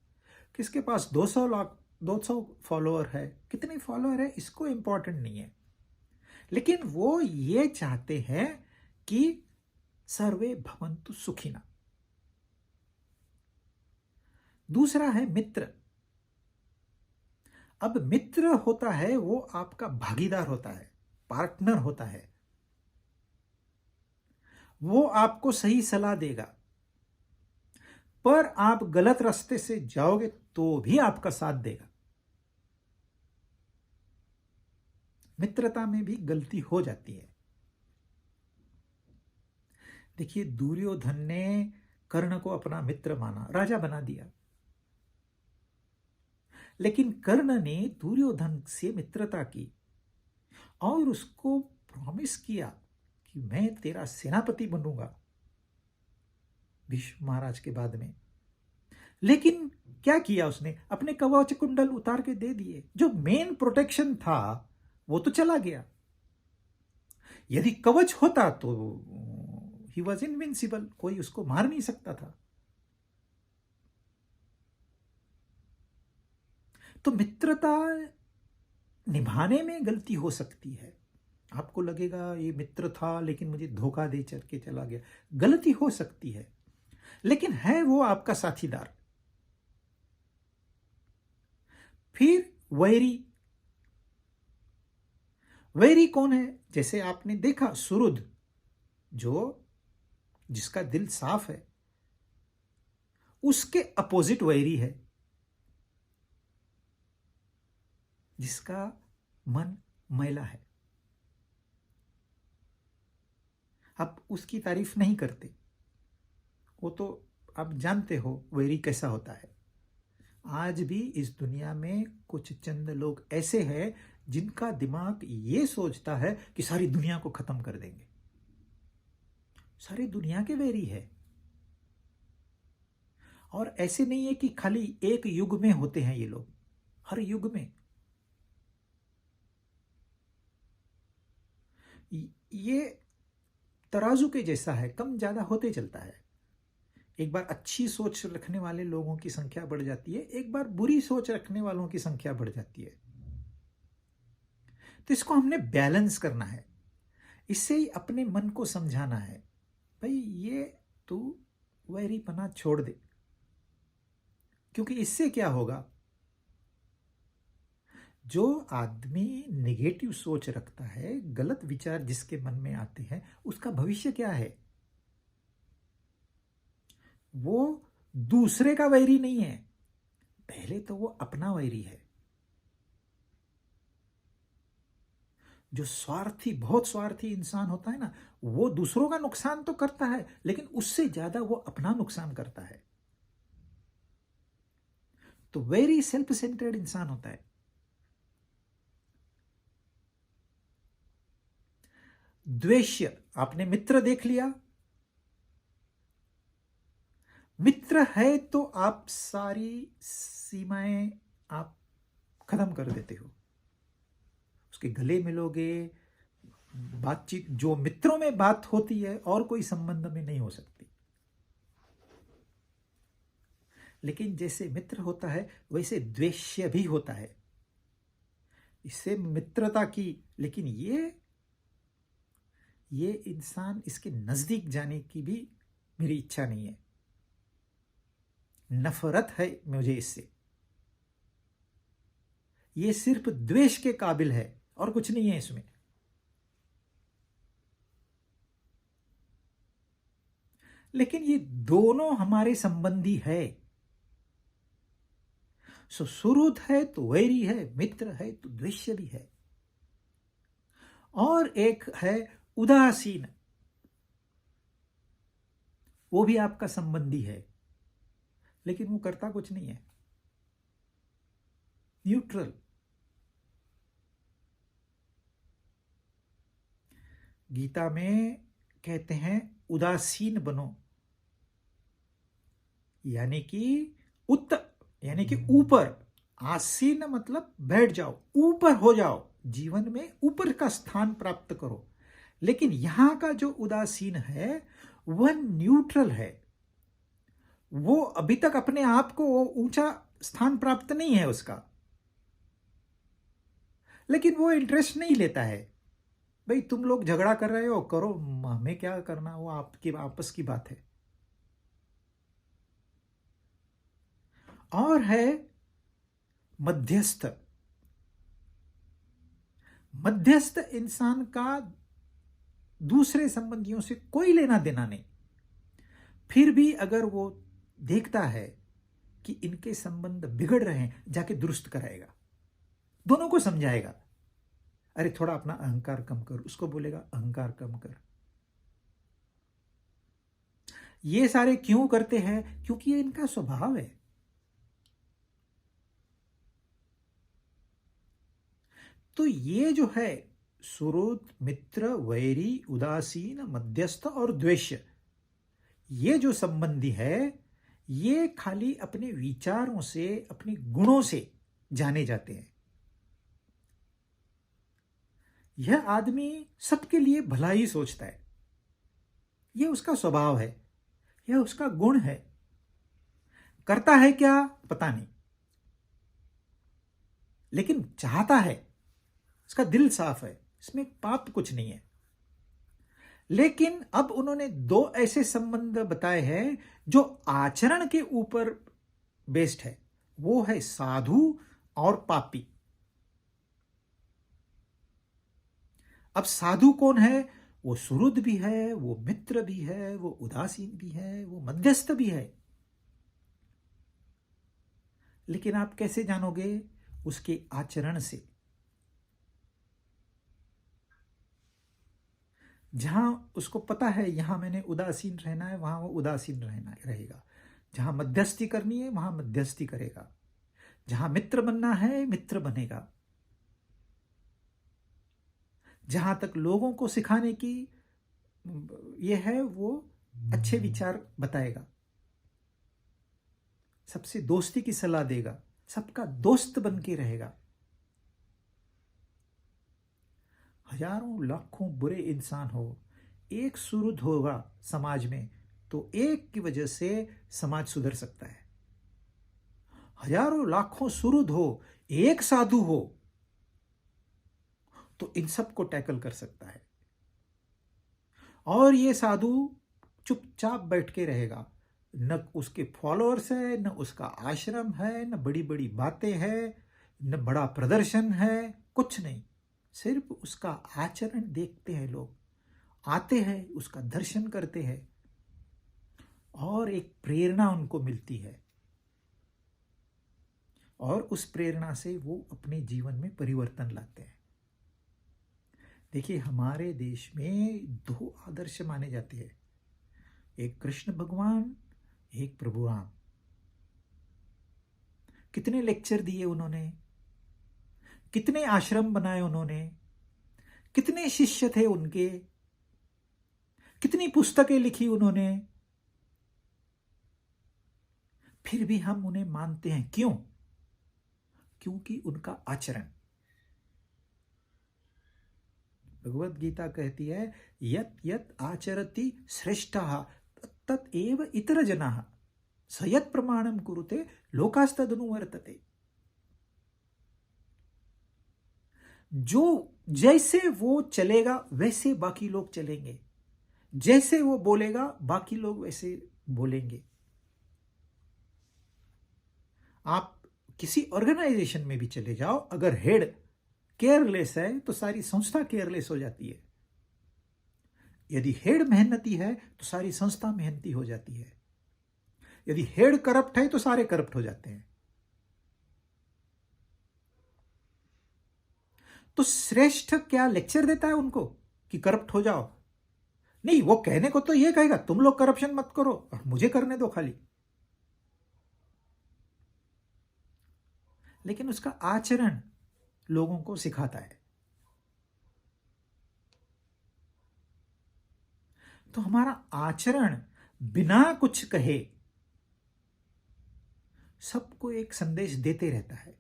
किसके पास 200 फॉलोअर है, कितने फॉलोअर है इसको इंपॉर्टेंट नहीं है, लेकिन वो ये चाहते हैं कि सर्वे भवन्तु सुखिना। दूसरा है मित्र। अब मित्र होता है वो आपका भागीदार होता है, पार्टनर होता है, वो आपको सही सलाह देगा, पर आप गलत रास्ते से जाओगे तो भी आपका साथ देगा। मित्रता में भी गलती हो जाती है। देखिए, दुर्योधन ने कर्ण को अपना मित्र माना, राजा बना दिया, लेकिन कर्ण ने दुर्योधन से मित्रता की और उसको प्रॉमिस किया कि मैं तेरा सेनापति बनूंगा भीष्म महाराज के बाद में। लेकिन क्या किया उसने? अपने कवच कुंडल उतार के दे दिए। जो मेन प्रोटेक्शन था वो तो चला गया। यदि कवच होता तो ही वॉज इनविंसिबल, कोई उसको मार नहीं सकता था। तो मित्रता निभाने में गलती हो सकती है। आपको लगेगा ये मित्र था लेकिन मुझे धोखा दे चल के चला गया, गलती हो सकती है, लेकिन है वो आपका साथीदार। फिर वैरी। वैरी कौन है? जैसे आपने देखा सुरुद, जिसका दिल साफ है, उसके अपोजिट वैरी है, जिसका मन मैला है। आप उसकी तारीफ नहीं करते, वो तो आप जानते हो वैरी कैसा होता है। आज भी इस दुनिया में कुछ चंद लोग ऐसे हैं जिनका दिमाग ये सोचता है कि सारी दुनिया को खत्म कर देंगे। सारी दुनिया के वैरी है। और ऐसे नहीं है कि खाली एक युग में होते हैं ये लोग, हर युग में। ये तराजू के जैसा है, कम ज्यादा होते चलता है। एक बार अच्छी सोच रखने वाले लोगों की संख्या बढ़ जाती है, एक बार बुरी सोच रखने वालों की संख्या बढ़ जाती है। तो इसको हमने बैलेंस करना है। इससे ही अपने मन को समझाना है, भाई ये तू वैरीपना छोड़ दे। क्योंकि इससे क्या होगा, जो आदमी नेगेटिव सोच रखता है, गलत विचार जिसके मन में आते हैं, उसका भविष्य क्या है? वो दूसरे का वैरी नहीं है, पहले तो वो अपना वैरी है। जो स्वार्थी, बहुत स्वार्थी इंसान होता है ना, वो दूसरों का नुकसान तो करता है, लेकिन उससे ज्यादा वो अपना नुकसान करता है। तो वेरी सेल्फ सेंटर्ड इंसान होता है। द्वेष्य, आपने मित्र देख लिया। मित्र है तो आप सारी सीमाएं आप खत्म कर देते हो, उसके गले मिलोगे। बातचीत जो मित्रों में बात होती है और कोई संबंध में नहीं हो सकती। लेकिन जैसे मित्र होता है वैसे द्वेष्य भी होता है। इससे मित्रता की, लेकिन ये इंसान, इसके नजदीक जाने की भी मेरी इच्छा नहीं है। नफरत है मुझे इससे। ये सिर्फ द्वेष के काबिल है और कुछ नहीं है इसमें। लेकिन ये दोनों हमारे संबंधी है। सुहृद है तो वैरी है, मित्र है तो द्वेष्य भी है। और एक है उदासीन, वो भी आपका संबंधी है, लेकिन वो करता कुछ नहीं है, न्यूट्रल। गीता में कहते हैं उदासीन बनो, यानी कि यानी कि ऊपर। आसीन मतलब बैठ जाओ, ऊपर हो जाओ, जीवन में ऊपर का स्थान प्राप्त करो। लेकिन यहां का जो उदासीन है वह न्यूट्रल है, वो अभी तक अपने आप को ऊंचा स्थान प्राप्त नहीं है उसका, लेकिन वो इंटरेस्ट नहीं लेता है। भाई तुम लोग झगड़ा कर रहे हो, करो, हमें क्या करना, वो आपकी आपस की बात है। और है मध्यस्थ। मध्यस्थ इंसान का दूसरे संबंधियों से कोई लेना देना नहीं, फिर भी अगर वो देखता है कि इनके संबंध बिगड़ रहे हैं, जाके दुरुस्त कराएगा, दोनों को समझाएगा, अरे थोड़ा अपना अहंकार कम कर, उसको बोलेगा अहंकार कम कर। ये सारे क्यों करते हैं? क्योंकि ये इनका स्वभाव है। तो ये जो है सुहृद, मित्र, वैरी, उदासीन, मध्यस्थ और द्वेष्य, ये जो संबंधी है ये खाली अपने विचारों से, अपने गुणों से जाने जाते हैं। यह आदमी सबके लिए भला ही सोचता है, यह उसका स्वभाव है, यह उसका गुण है। करता है क्या पता नहीं, लेकिन चाहता है, इसका दिल साफ है, इसमें पाप कुछ नहीं है। लेकिन अब उन्होंने दो ऐसे संबंध बताए हैं जो आचरण के ऊपर बेस्ड है, वो है साधु और पापी। अब साधु कौन है? वो सुहृद भी है, वो मित्र भी है, वो उदासीन भी है, वो मध्यस्थ भी है। लेकिन आप कैसे जानोगे? उसके आचरण से। जहां उसको पता है यहां मैंने उदासीन रहना है, वहां वो उदासीन रहना रहेगा। जहां मध्यस्थी करनी है वहां मध्यस्थी करेगा। जहां मित्र बनना है मित्र बनेगा। जहां तक लोगों को सिखाने की ये है वो अच्छे विचार बताएगा, सबसे दोस्ती की सलाह देगा, सबका दोस्त बन के रहेगा। हजारों लाखों बुरे इंसान हो, एक सुहृद होगा समाज में तो एक की वजह से समाज सुधर सकता है। हजारों लाखों सुहृद हो, एक साधु हो तो इन सब को टैकल कर सकता है। और ये साधु चुपचाप बैठ के रहेगा, न उसके फॉलोअर्स है, न उसका आश्रम है, न बड़ी बड़ी बातें हैं, न बड़ा प्रदर्शन है, कुछ नहीं। सिर्फ उसका आचरण देखते हैं लोग, आते हैं, उसका दर्शन करते हैं और एक प्रेरणा उनको मिलती है और उस प्रेरणा से वो अपने जीवन में परिवर्तन लाते हैं। देखिए हमारे देश में दो आदर्श माने जाते हैं, एक कृष्ण भगवान, एक प्रभु राम। कितने लेक्चर दिए उन्होंने, कितने आश्रम बनाए उन्होंने, कितने शिष्य थे उनके, कितनी पुस्तकें लिखी उन्होंने, फिर भी हम उन्हें मानते हैं। क्यों? क्योंकि उनका आचरण। भगवत गीता कहती है यत यत आचरति श्रेष्ठः तत् एव इतर जनाः स यत् प्रमाणम कुरुते लोकास्तदनुवर्तते। जो जैसे वो चलेगा वैसे बाकी लोग चलेंगे, जैसे वो बोलेगा बाकी लोग वैसे बोलेंगे। आप किसी ऑर्गेनाइजेशन में भी चले जाओ, अगर हेड केयरलेस है तो सारी संस्था केयरलेस हो जाती है। यदि हेड मेहनती है तो सारी संस्था मेहनती हो जाती है। यदि हेड करप्ट है तो सारे करप्ट हो जाते हैं। तो श्रेष्ठ क्या लेक्चर देता है उनको कि करप्ट हो जाओ? नहीं, वो कहने को तो ये कहेगा तुम लोग करप्शन मत करो और मुझे करने दो खाली। लेकिन उसका आचरण लोगों को सिखाता है। तो हमारा आचरण बिना कुछ कहे सबको एक संदेश देते रहता है।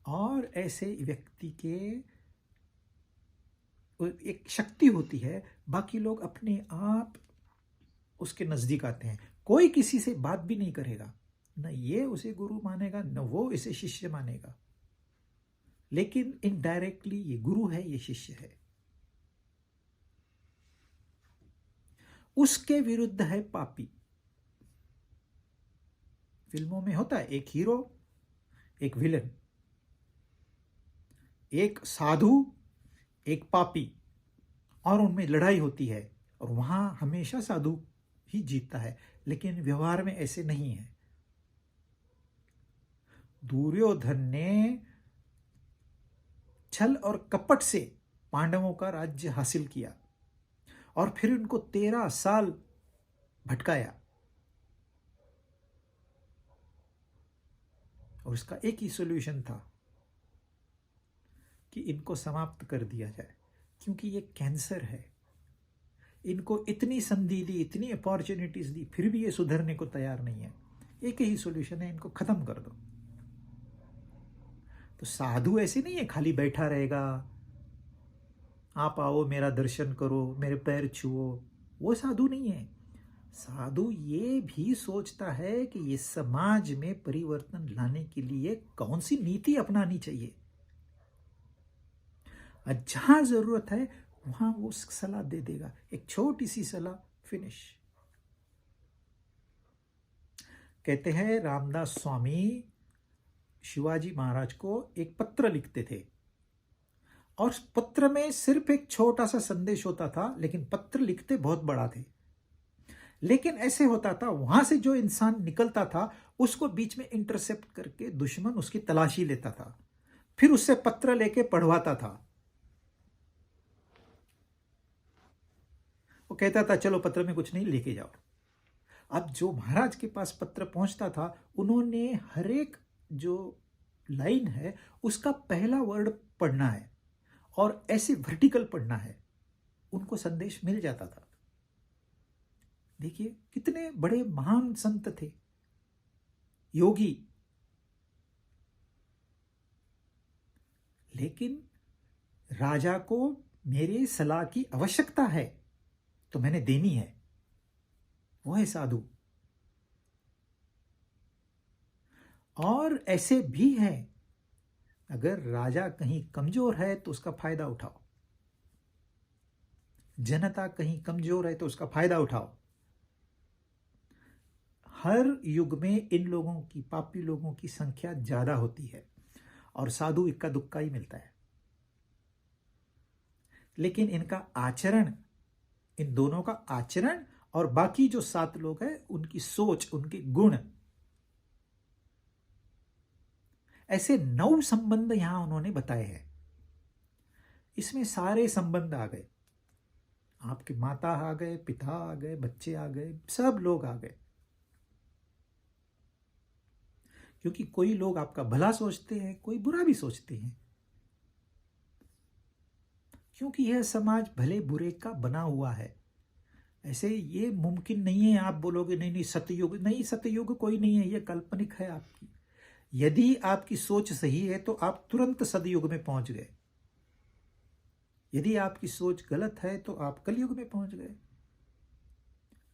और ऐसे व्यक्ति के एक शक्ति होती है, बाकी लोग अपने आप उसके नजदीक आते हैं। कोई किसी से बात भी नहीं करेगा, न ये उसे गुरु मानेगा न वो इसे शिष्य मानेगा, लेकिन इनडायरेक्टली ये गुरु है, ये शिष्य है। उसके विरुद्ध है पापी। फिल्मों में होता है एक हीरो, एक विलन, एक साधु, एक पापी, और उनमें लड़ाई होती है और वहां हमेशा साधु ही जीतता है। लेकिन व्यवहार में ऐसे नहीं है। दुर्योधन ने छल और कपट से पांडवों का राज्य हासिल किया और फिर उनको 13 साल भटकाया, और उसका एक ही सॉल्यूशन था कि इनको समाप्त कर दिया जाए, क्योंकि ये कैंसर है। इनको इतनी संधि दी, इतनी अपॉर्चुनिटीज दी, फिर भी ये सुधरने को तैयार नहीं है। एक ही सॉल्यूशन है, इनको खत्म कर दो। तो साधु ऐसे नहीं है खाली बैठा रहेगा, आप आओ मेरा दर्शन करो, मेरे पैर छुओ, वो साधु नहीं है। साधु ये भी सोचता है कि ये समाज में परिवर्तन लाने के लिए कौन सी नीति अपनानी चाहिए, जहां जरूरत है वहां वो सलाह दे देगा। एक छोटी सी सलाह, फिनिश। कहते हैं रामदास स्वामी शिवाजी महाराज को एक पत्र लिखते थे, और पत्र में सिर्फ एक छोटा सा संदेश होता था, लेकिन पत्र लिखते बहुत बड़ा थे। लेकिन ऐसे होता था, वहां से जो इंसान निकलता था उसको बीच में इंटरसेप्ट करके दुश्मन उसकी तलाशी लेता था, फिर उससे पत्र लेके पढ़वाता था। वो कहता था चलो पत्र में कुछ नहीं, लेके जाओ। अब जो महाराज के पास पत्र पहुंचता था, उन्होंने हर एक जो लाइन है उसका पहला वर्ड पढ़ना है और ऐसे वर्टिकल पढ़ना है, उनको संदेश मिल जाता था। देखिए कितने बड़े महान संत थे, योगी। लेकिन राजा को मेरे सलाह की आवश्यकता है तो मैंने देनी है, वो है साधु। और ऐसे भी है, अगर राजा कहीं कमजोर है तो उसका फायदा उठाओ, जनता कहीं कमजोर है तो उसका फायदा उठाओ। हर युग में इन लोगों की, पापी लोगों की संख्या ज्यादा होती है और साधु इक्का दुक्का ही मिलता है। लेकिन इनका आचरण, इन दोनों का आचरण और बाकी जो 7 लोग हैं उनकी सोच, उनके गुण, ऐसे 9 संबंध यहां उन्होंने बताए हैं। इसमें सारे संबंध आ गए, आपके माता आ गए, पिता आ गए, बच्चे आ गए, सब लोग आ गए। क्योंकि कोई लोग आपका भला सोचते हैं, कोई बुरा भी सोचते हैं, क्योंकि यह समाज भले बुरे का बना हुआ है। ऐसे ये मुमकिन नहीं है आप बोलोगे नहीं नहीं सतयुग नहीं, सतयुग कोई नहीं है, ये काल्पनिक है आपकी। यदि आपकी सोच सही है तो आप तुरंत सतयुग में पहुंच गए, यदि आपकी सोच गलत है तो आप कलयुग में पहुंच गए।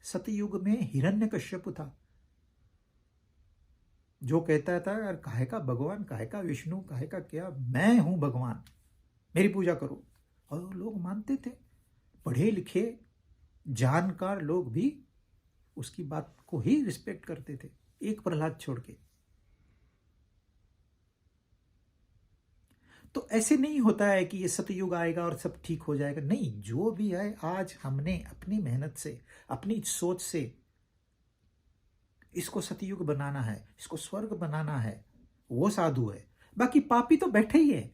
सतयुग में हिरण्यकश्यप था, जो कहता था यार काहे का भगवान, काहे का विष्णु, काहे का क्या, मैं हूं भगवान, मेरी पूजा करो। और लोग मानते थे, पढ़े लिखे जानकार लोग भी उसकी बात को ही रिस्पेक्ट करते थे, एक प्रहलाद छोड़ के। तो ऐसे नहीं होता है कि ये सतयुग आएगा और सब ठीक हो जाएगा, नहीं। जो भी है, आज हमने अपनी मेहनत से, अपनी सोच से इसको सतयुग बनाना है, इसको स्वर्ग बनाना है, वो साधु है। बाकी पापी तो बैठे ही है,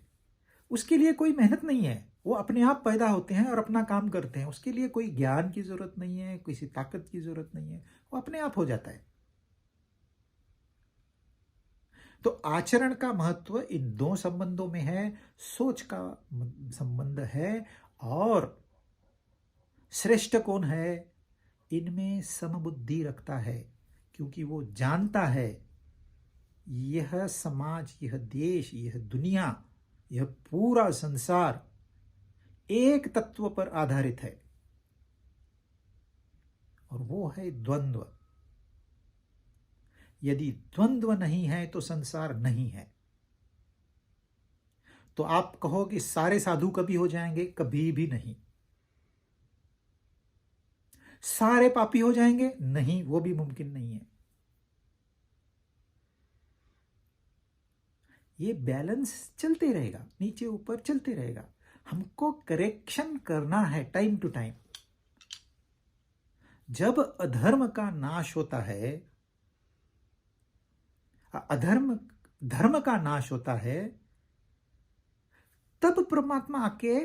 उसके लिए कोई मेहनत नहीं है, वो अपने आप पैदा होते हैं और अपना काम करते हैं, उसके लिए कोई ज्ञान की जरूरत नहीं है, किसी ताकत की जरूरत नहीं है, वो अपने आप हो जाता है। तो आचरण का महत्व इन 2 संबंधों में है, सोच का संबंध है, और श्रेष्ठ कौन है, इनमें समबुद्धि रखता है, क्योंकि वो जानता है यह समाज, यह देश, यह दुनिया, यह पूरा संसार एक तत्व पर आधारित है, और वो है द्वंद्व। यदि द्वंद्व नहीं है तो संसार नहीं है। तो आप कहो कि सारे साधु कभी हो जाएंगे? कभी भी नहीं। सारे पापी हो जाएंगे? नहीं, वो भी मुमकिन नहीं है। ये बैलेंस चलते रहेगा, नीचे ऊपर चलते रहेगा। हमको करेक्शन करना है टाइम टू टाइम। जब अधर्म का नाश होता है, धर्म का नाश होता है, तब परमात्मा आके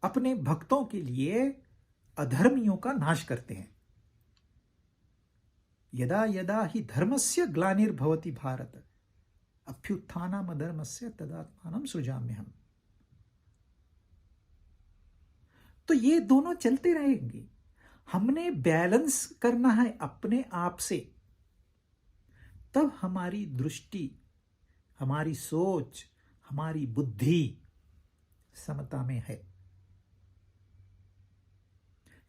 अपने भक्तों के लिए अधर्मियों का नाश करते हैं। यदा यदा ही धर्मस्य ग्लानिर्भवति भारत अभ्युत्थानम् अधर्मस्य तदात्मानं सृजाम्यहम्। तो ये दोनों चलते रहेंगे। हमने बैलेंस करना है अपने आप से, तब हमारी दृष्टि, हमारी सोच, हमारी बुद्धि समता में है।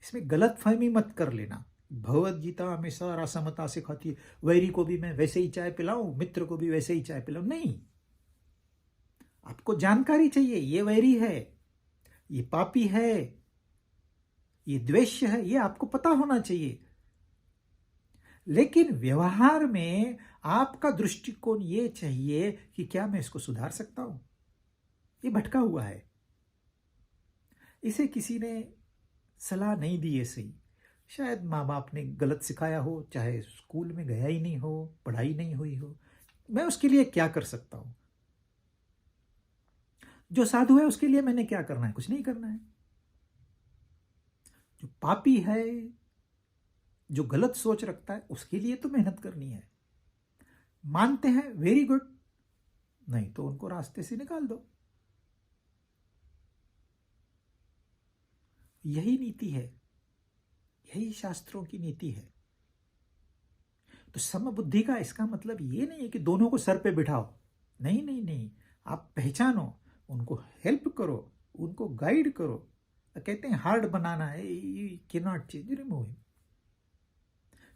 इसमें गलतफहमी मत कर लेना। भगवद गीता हमेशा असमता सिखाती है, वैरी को भी मैं वैसे ही चाय पिलाऊं, मित्र को भी वैसे ही चाय पिलाऊं। नहीं, आपको जानकारी चाहिए। ये वैरी है, ये पापी है, ये द्वेष्य है, ये आपको पता होना चाहिए। लेकिन व्यवहार में आपका दृष्टिकोण ये चाहिए कि क्या मैं इसको सुधार सकता हूं? ये भटका हुआ है, इसे किसी ने सलाह नहीं दी है सही। शायद माँ बाप ने गलत सिखाया हो, चाहे स्कूल में गया ही नहीं हो, पढ़ाई नहीं हुई हो। मैं उसके लिए क्या कर सकता हूं? जो साधु है उसके लिए मैंने क्या करना है? कुछ नहीं करना है। जो पापी है, जो गलत सोच रखता है, उसके लिए तो मेहनत करनी है। मानते हैं, वेरी गुड, नहीं तो उनको रास्ते से निकाल दो। यही नीति है, यही शास्त्रों की नीति है। तो समबुद्धि का इसका मतलब ये नहीं है कि दोनों को सर पे बिठाओ। नहीं नहीं नहीं, आप पहचानो, उनको हेल्प करो, उनको गाइड करो। कहते हैं हार्ड बनाना है, you can not change, remove him.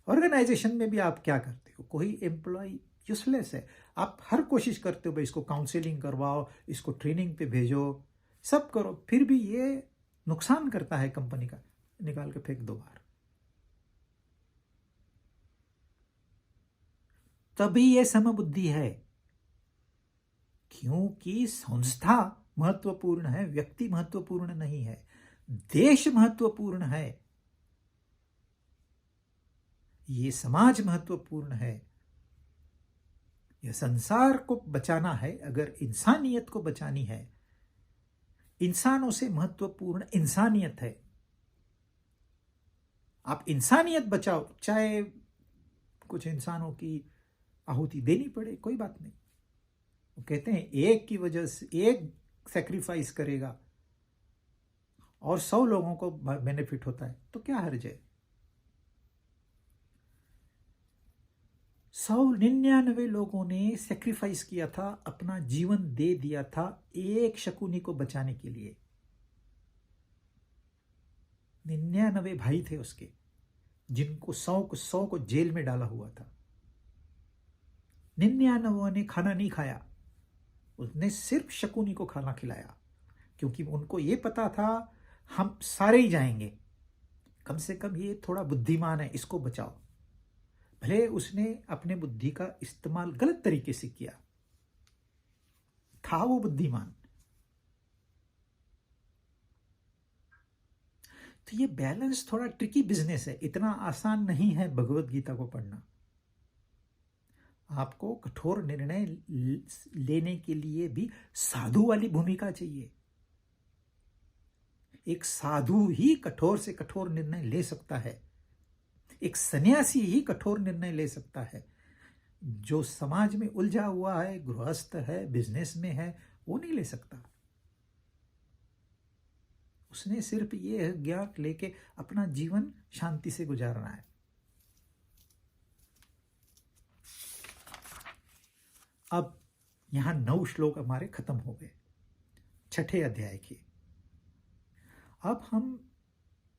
Organization में भी आप क्या करते हो? कोई एम्प्लॉय यूजलेस है, आप हर कोशिश करते हो भाई इसको काउंसलिंग करवाओ, इसको ट्रेनिंग पे भेजो, सब करो, फिर भी ये नुकसान करता है कंपनी का, निकाल के फेंक दो बाहर। तभी ये समबुद्धि है, क्योंकि संस्था महत्वपूर्ण है, व्यक्ति महत्वपूर्ण नहीं है, देश महत्वपूर्ण है, ये समाज महत्वपूर्ण है, यह संसार को बचाना है। अगर इंसानियत को बचानी है, इंसानों से महत्वपूर्ण इंसानियत है। आप इंसानियत बचाओ, चाहे कुछ इंसानों की आहुति देनी पड़े, कोई बात नहीं। वो कहते हैं एक की वजह से एक सैक्रिफाइस करेगा और 100 लोगों को बेनिफिट होता है, तो क्या हर्ज है? 199 लोगों ने सैक्रिफाइस किया था, अपना जीवन दे दिया था एक शकुनी को बचाने के लिए। 99 भाई थे उसके, जिनको 100 को जेल में डाला हुआ था। 99 ने खाना नहीं खाया, उसने सिर्फ शकुनी को खाना खिलाया, क्योंकि उनको ये पता था हम सारे ही जाएंगे, कम से कम ये थोड़ा बुद्धिमान है, इसको बचाओ। भले उसने अपने बुद्धि का इस्तेमाल गलत तरीके से किया, था वो बुद्धिमान। तो ये बैलेंस थोड़ा ट्रिकी बिजनेस है, इतना आसान नहीं है भगवत गीता को पढ़ना। आपको कठोर निर्णय लेने के लिए भी साधु वाली भूमिका चाहिए। एक साधु ही कठोर से कठोर निर्णय ले सकता है, एक सन्यासी ही कठोर निर्णय ले सकता है। जो समाज में उलझा हुआ है, गृहस्थ है, बिजनेस में है, वो नहीं ले सकता। उसने सिर्फ ये ज्ञान लेके अपना जीवन शांति से गुजारना है। अब यहाँ 9 श्लोक हमारे खत्म हो गए छठे अध्याय के। अब हम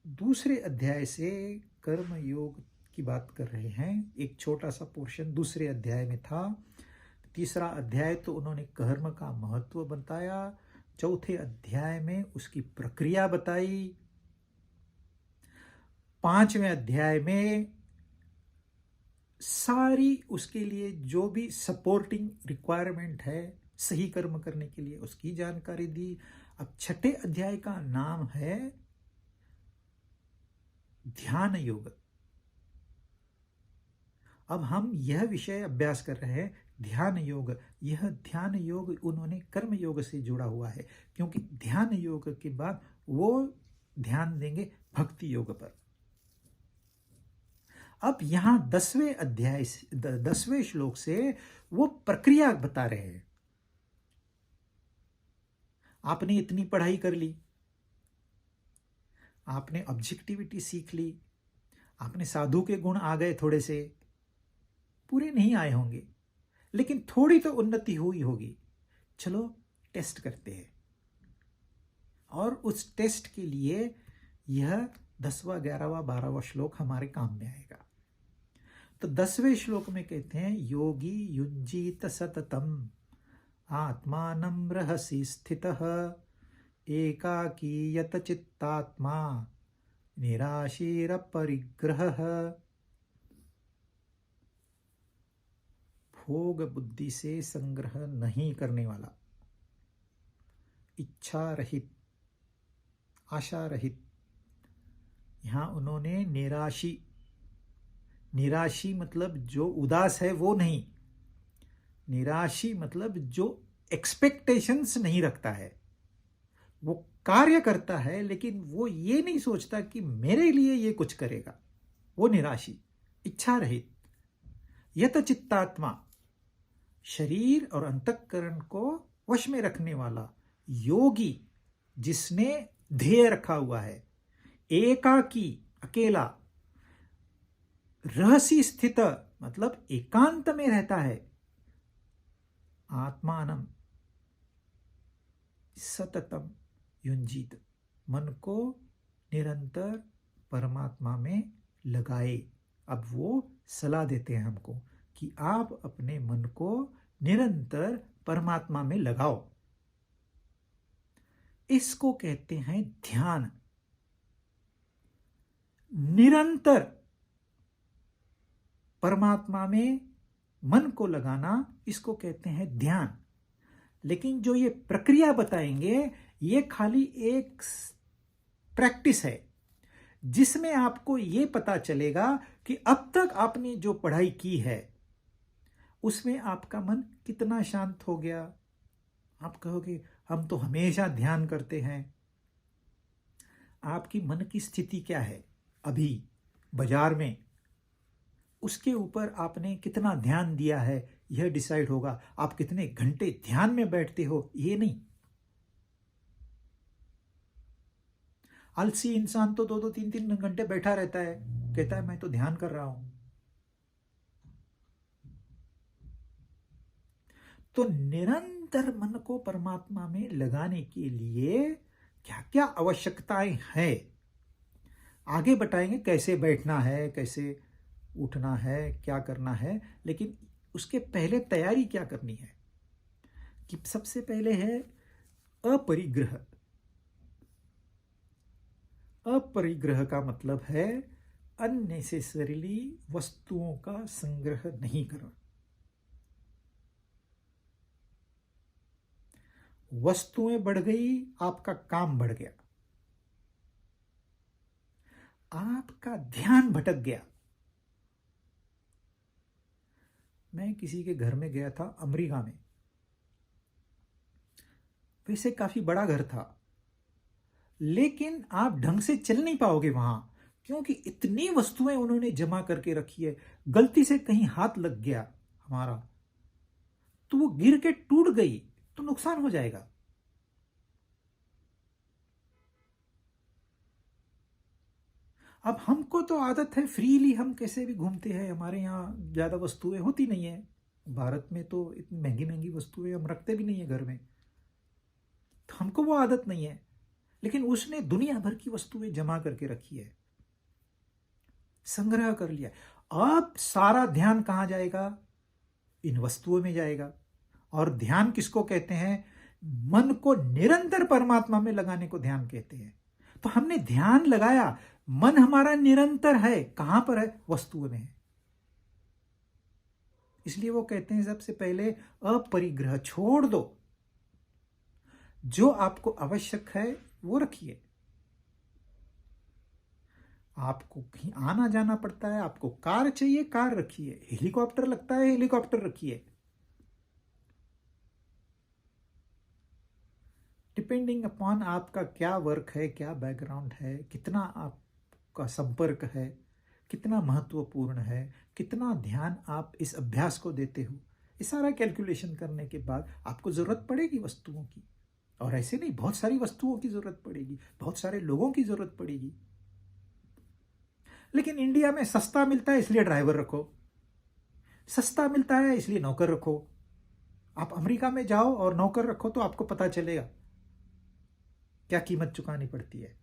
दूसरे अध्याय से कर्म योग की बात कर रहे हैं। एक छोटा सा पोर्शन दूसरे अध्याय में था। तीसरा अध्याय तो उन्होंने कर्म का महत्व बताया, चौथे अध्याय में उसकी प्रक्रिया बताई, पांचवें अध्याय में सारी उसके लिए जो भी सपोर्टिंग रिक्वायरमेंट है सही कर्म करने के लिए उसकी जानकारी दी। अब छठे अध्याय का नाम है ध्यान योग। अब हम यह विषय अभ्यास कर रहे हैं ध्यान योग। यह ध्यान योग उन्होंने कर्म योग से जुड़ा हुआ है, क्योंकि ध्यान योग के बाद वो ध्यान देंगे भक्ति योग पर। अब यहां 10वें अध्याय 10वें श्लोक से वो प्रक्रिया बता रहे हैं। आपने इतनी पढ़ाई कर ली, आपने ऑब्जेक्टिविटी सीख ली, आपने साधु के गुण आ गए, थोड़े से पूरे नहीं आए होंगे लेकिन थोड़ी तो उन्नति हुई होगी। चलो टेस्ट करते हैं, और उस टेस्ट के लिए यह 10वां 11वां 12वां श्लोक हमारे काम में आएगा। तो 10वें श्लोक में कहते हैं योगी युज्जीत सततम आत्मानं रहसि स्थितः एकाकी यत चित्तात्मा निराशीरपरिग्रहः। भोग बुद्धि से संग्रह नहीं करने वाला, इच्छा रहित, आशा रहित। यहां उन्होंने निराशी, निराशी मतलब जो उदास है वो नहीं, निराशी मतलब जो एक्सपेक्टेशंस नहीं रखता है। वो कार्य करता है लेकिन वो ये नहीं सोचता कि मेरे लिए ये कुछ करेगा, वो निराशी। इच्छा रहित, यत चित्तात्मा, शरीर और अंतःकरण को वश में रखने वाला योगी, जिसने ध्येय रखा हुआ है। एकाकी, अकेला। रहसी स्थित मतलब एकांत में रहता है। आत्मानम, सततम युंजीत, मन को निरंतर परमात्मा में लगाए। अब वो सलाह देते हैं हमको कि आप अपने मन को निरंतर परमात्मा में लगाओ। इसको कहते हैं ध्यान। निरंतर परमात्मा में मन को लगाना, इसको कहते हैं ध्यान। लेकिन जो ये प्रक्रिया बताएंगे ये खाली एक प्रैक्टिस है, जिसमें आपको ये पता चलेगा कि अब तक आपने जो पढ़ाई की है उसमें आपका मन कितना शांत हो गया। आप कहोगे हम तो हमेशा ध्यान करते हैं। आपकी मन की स्थिति क्या है अभी बाजार में, उसके ऊपर आपने कितना ध्यान दिया है यह डिसाइड होगा। आप कितने घंटे ध्यान में बैठते हो ये नहीं। आलसी इंसान तो 2-2 3-3 घंटे बैठा रहता है, कहता है मैं तो ध्यान कर रहा हूं। तो निरंतर मन को परमात्मा में लगाने के लिए क्या क्या आवश्यकताएं हैं आगे बताएंगे। कैसे बैठना है, कैसे उठना है, क्या करना है, लेकिन उसके पहले तैयारी क्या करनी है कि सबसे पहले है अपरिग्रह। अपरिग्रह का मतलब है अननेसेसरीली वस्तुओं का संग्रह नहीं करना। वस्तुएं बढ़ गई, आपका काम बढ़ गया, आपका ध्यान भटक गया। मैं किसी के घर में गया था अमेरिका में। वैसे काफी बड़ा घर था, लेकिन आप ढंग से चल नहीं पाओगे वहां, क्योंकि इतनी वस्तुएं उन्होंने जमा करके रखी है। गलती से कहीं हाथ लग गया हमारा तो वो गिर के टूट गई तो नुकसान हो जाएगा। अब हमको तो आदत है फ्रीली हम कैसे भी घूमते हैं, हमारे यहाँ ज्यादा वस्तुएं होती नहीं है, भारत में तो इतनी महंगी महंगी वस्तुएं हम रखते भी नहीं है घर में, तो हमको वो आदत नहीं है। लेकिन उसने दुनिया भर की वस्तुएं जमा करके रखी है, संग्रह कर लिया। अब सारा ध्यान कहां जाएगा? इन वस्तुओं में जाएगा। और ध्यान किसको कहते हैं? मन को निरंतर परमात्मा में लगाने को ध्यान कहते हैं। तो हमने ध्यान लगाया, मन हमारा निरंतर है, कहां पर है? वस्तुओं में है। इसलिए वो कहते हैं सबसे पहले अपरिग्रह छोड़ दो, जो आपको आवश्यक है वो रखिए। आपको कहीं आना जाना पड़ता है, आपको कार चाहिए, कार रखिए। हेलीकॉप्टर लगता है, हेलीकॉप्टर रखिए। डिपेंडिंग अपॉन आपका क्या वर्क है, क्या बैकग्राउंड है, कितना आपका संपर्क है, कितना महत्वपूर्ण है, कितना ध्यान आप इस अभ्यास को देते हो, ये सारा कैलकुलेशन करने के बाद आपको जरूरत पड़ेगी वस्तुओं की। और ऐसे नहीं, बहुत सारी वस्तुओं की जरूरत पड़ेगी, बहुत सारे लोगों की जरूरत पड़ेगी। लेकिन इंडिया में सस्ता मिलता है इसलिए ड्राइवर रखो, सस्ता मिलता है इसलिए नौकर रखो। आप अमेरिका में जाओ और नौकर रखो तो आपको पता चलेगा क्या कीमत चुकानी पड़ती है।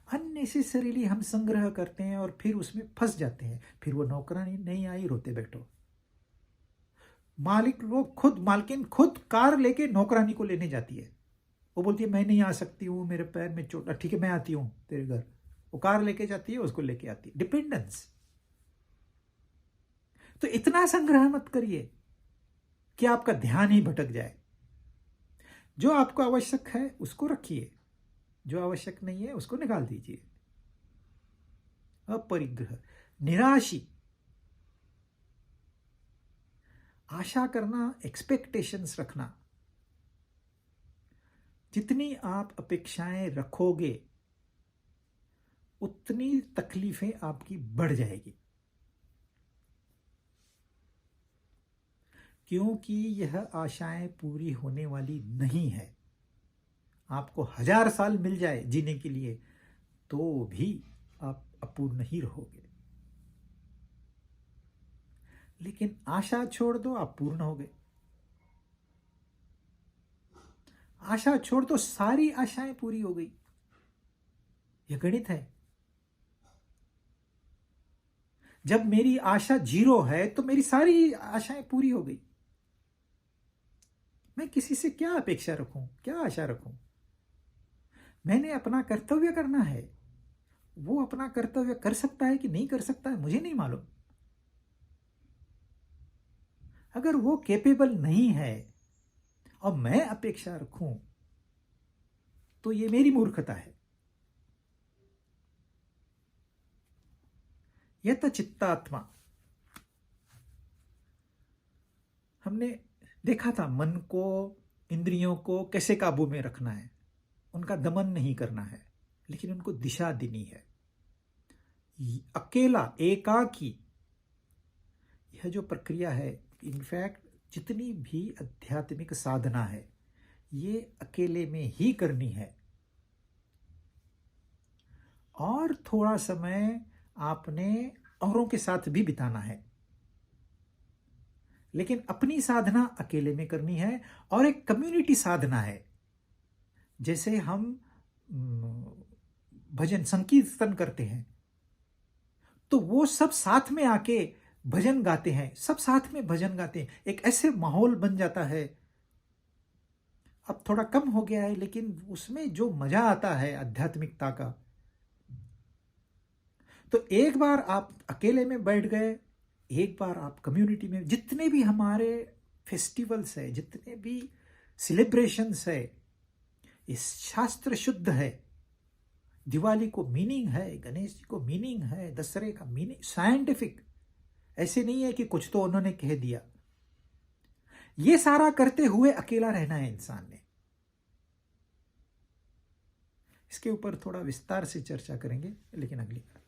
अननेसेसरीली हम संग्रह करते हैं और फिर उसमें फंस जाते हैं। फिर वो नौकरानी नहीं आई, रोते बैठो। मालिक लोग खुद, मालकिन खुद कार लेके नौकरानी को लेने जाती है। वो बोलती है मैं नहीं आ सकती हूँ, मेरे पैर में चोट। ठीक है मैं आती हूँ तेरे घर। वो कार लेके जाती है, उसको लेके आती है। डिपेंडेंस। तो इतना संग्रह मत करिए कि आपका ध्यान ही भटक जाए। जो आपको आवश्यक है उसको रखिए, जो आवश्यक नहीं है उसको निकाल दीजिए। अपरिग्रह, निराशी, आशा करना, एक्सपेक्टेशंस रखना। जितनी आप अपेक्षाएं रखोगे उतनी तकलीफें आपकी बढ़ जाएगी, क्योंकि यह आशाएं पूरी होने वाली नहीं है। आपको 1000 साल मिल जाए जीने के लिए तो भी आप अपूर्ण ही रहोगे। लेकिन आशा छोड़ दो, आप पूर्ण हो गए। आशा छोड़ दो, सारी आशाएं पूरी हो गई। यह गणित है। जब मेरी आशा 0 है तो मेरी सारी आशाएं पूरी हो गई। मैं किसी से क्या अपेक्षा रखूं, क्या आशा रखूं? मैंने अपना कर्तव्य करना है। वो अपना कर्तव्य कर सकता है कि नहीं कर सकता है मुझे नहीं मालूम। अगर वो कैपेबल नहीं है और मैं अपेक्षा रखूं तो ये मेरी मूर्खता है। यत चित्तात्मा, हमने देखा था मन को, इंद्रियों को कैसे काबू में रखना है। उनका दमन नहीं करना है, लेकिन उनको दिशा देनी है। अकेला, एकाकी, यह जो प्रक्रिया है, इनफैक्ट जितनी भी आध्यात्मिक साधना है ये अकेले में ही करनी है। और थोड़ा समय आपने औरों के साथ भी बिताना है, लेकिन अपनी साधना अकेले में करनी है। और एक कम्युनिटी साधना है। जैसे हम भजन संकीर्तन करते हैं तो वो सब साथ में आके भजन गाते हैं, सब साथ में भजन गाते हैं। एक ऐसे माहौल बन जाता है। अब थोड़ा कम हो गया है, लेकिन उसमें जो मजा आता है आध्यात्मिकता का। तो एक बार आप अकेले में बैठ गए, एक बार आप कम्युनिटी में। जितने भी हमारे फेस्टिवल्स है, जितने भी सेलिब्रेशंस है, इस शास्त्र शुद्ध है। दिवाली को मीनिंग है, गणेश जी को मीनिंग है, दशहरे का मीनिंग साइंटिफिक। ऐसे नहीं है कि कुछ तो उन्होंने कह दिया। ये सारा करते हुए अकेला रहना है इंसान ने। इसके ऊपर थोड़ा विस्तार से चर्चा करेंगे, लेकिन अगली बार।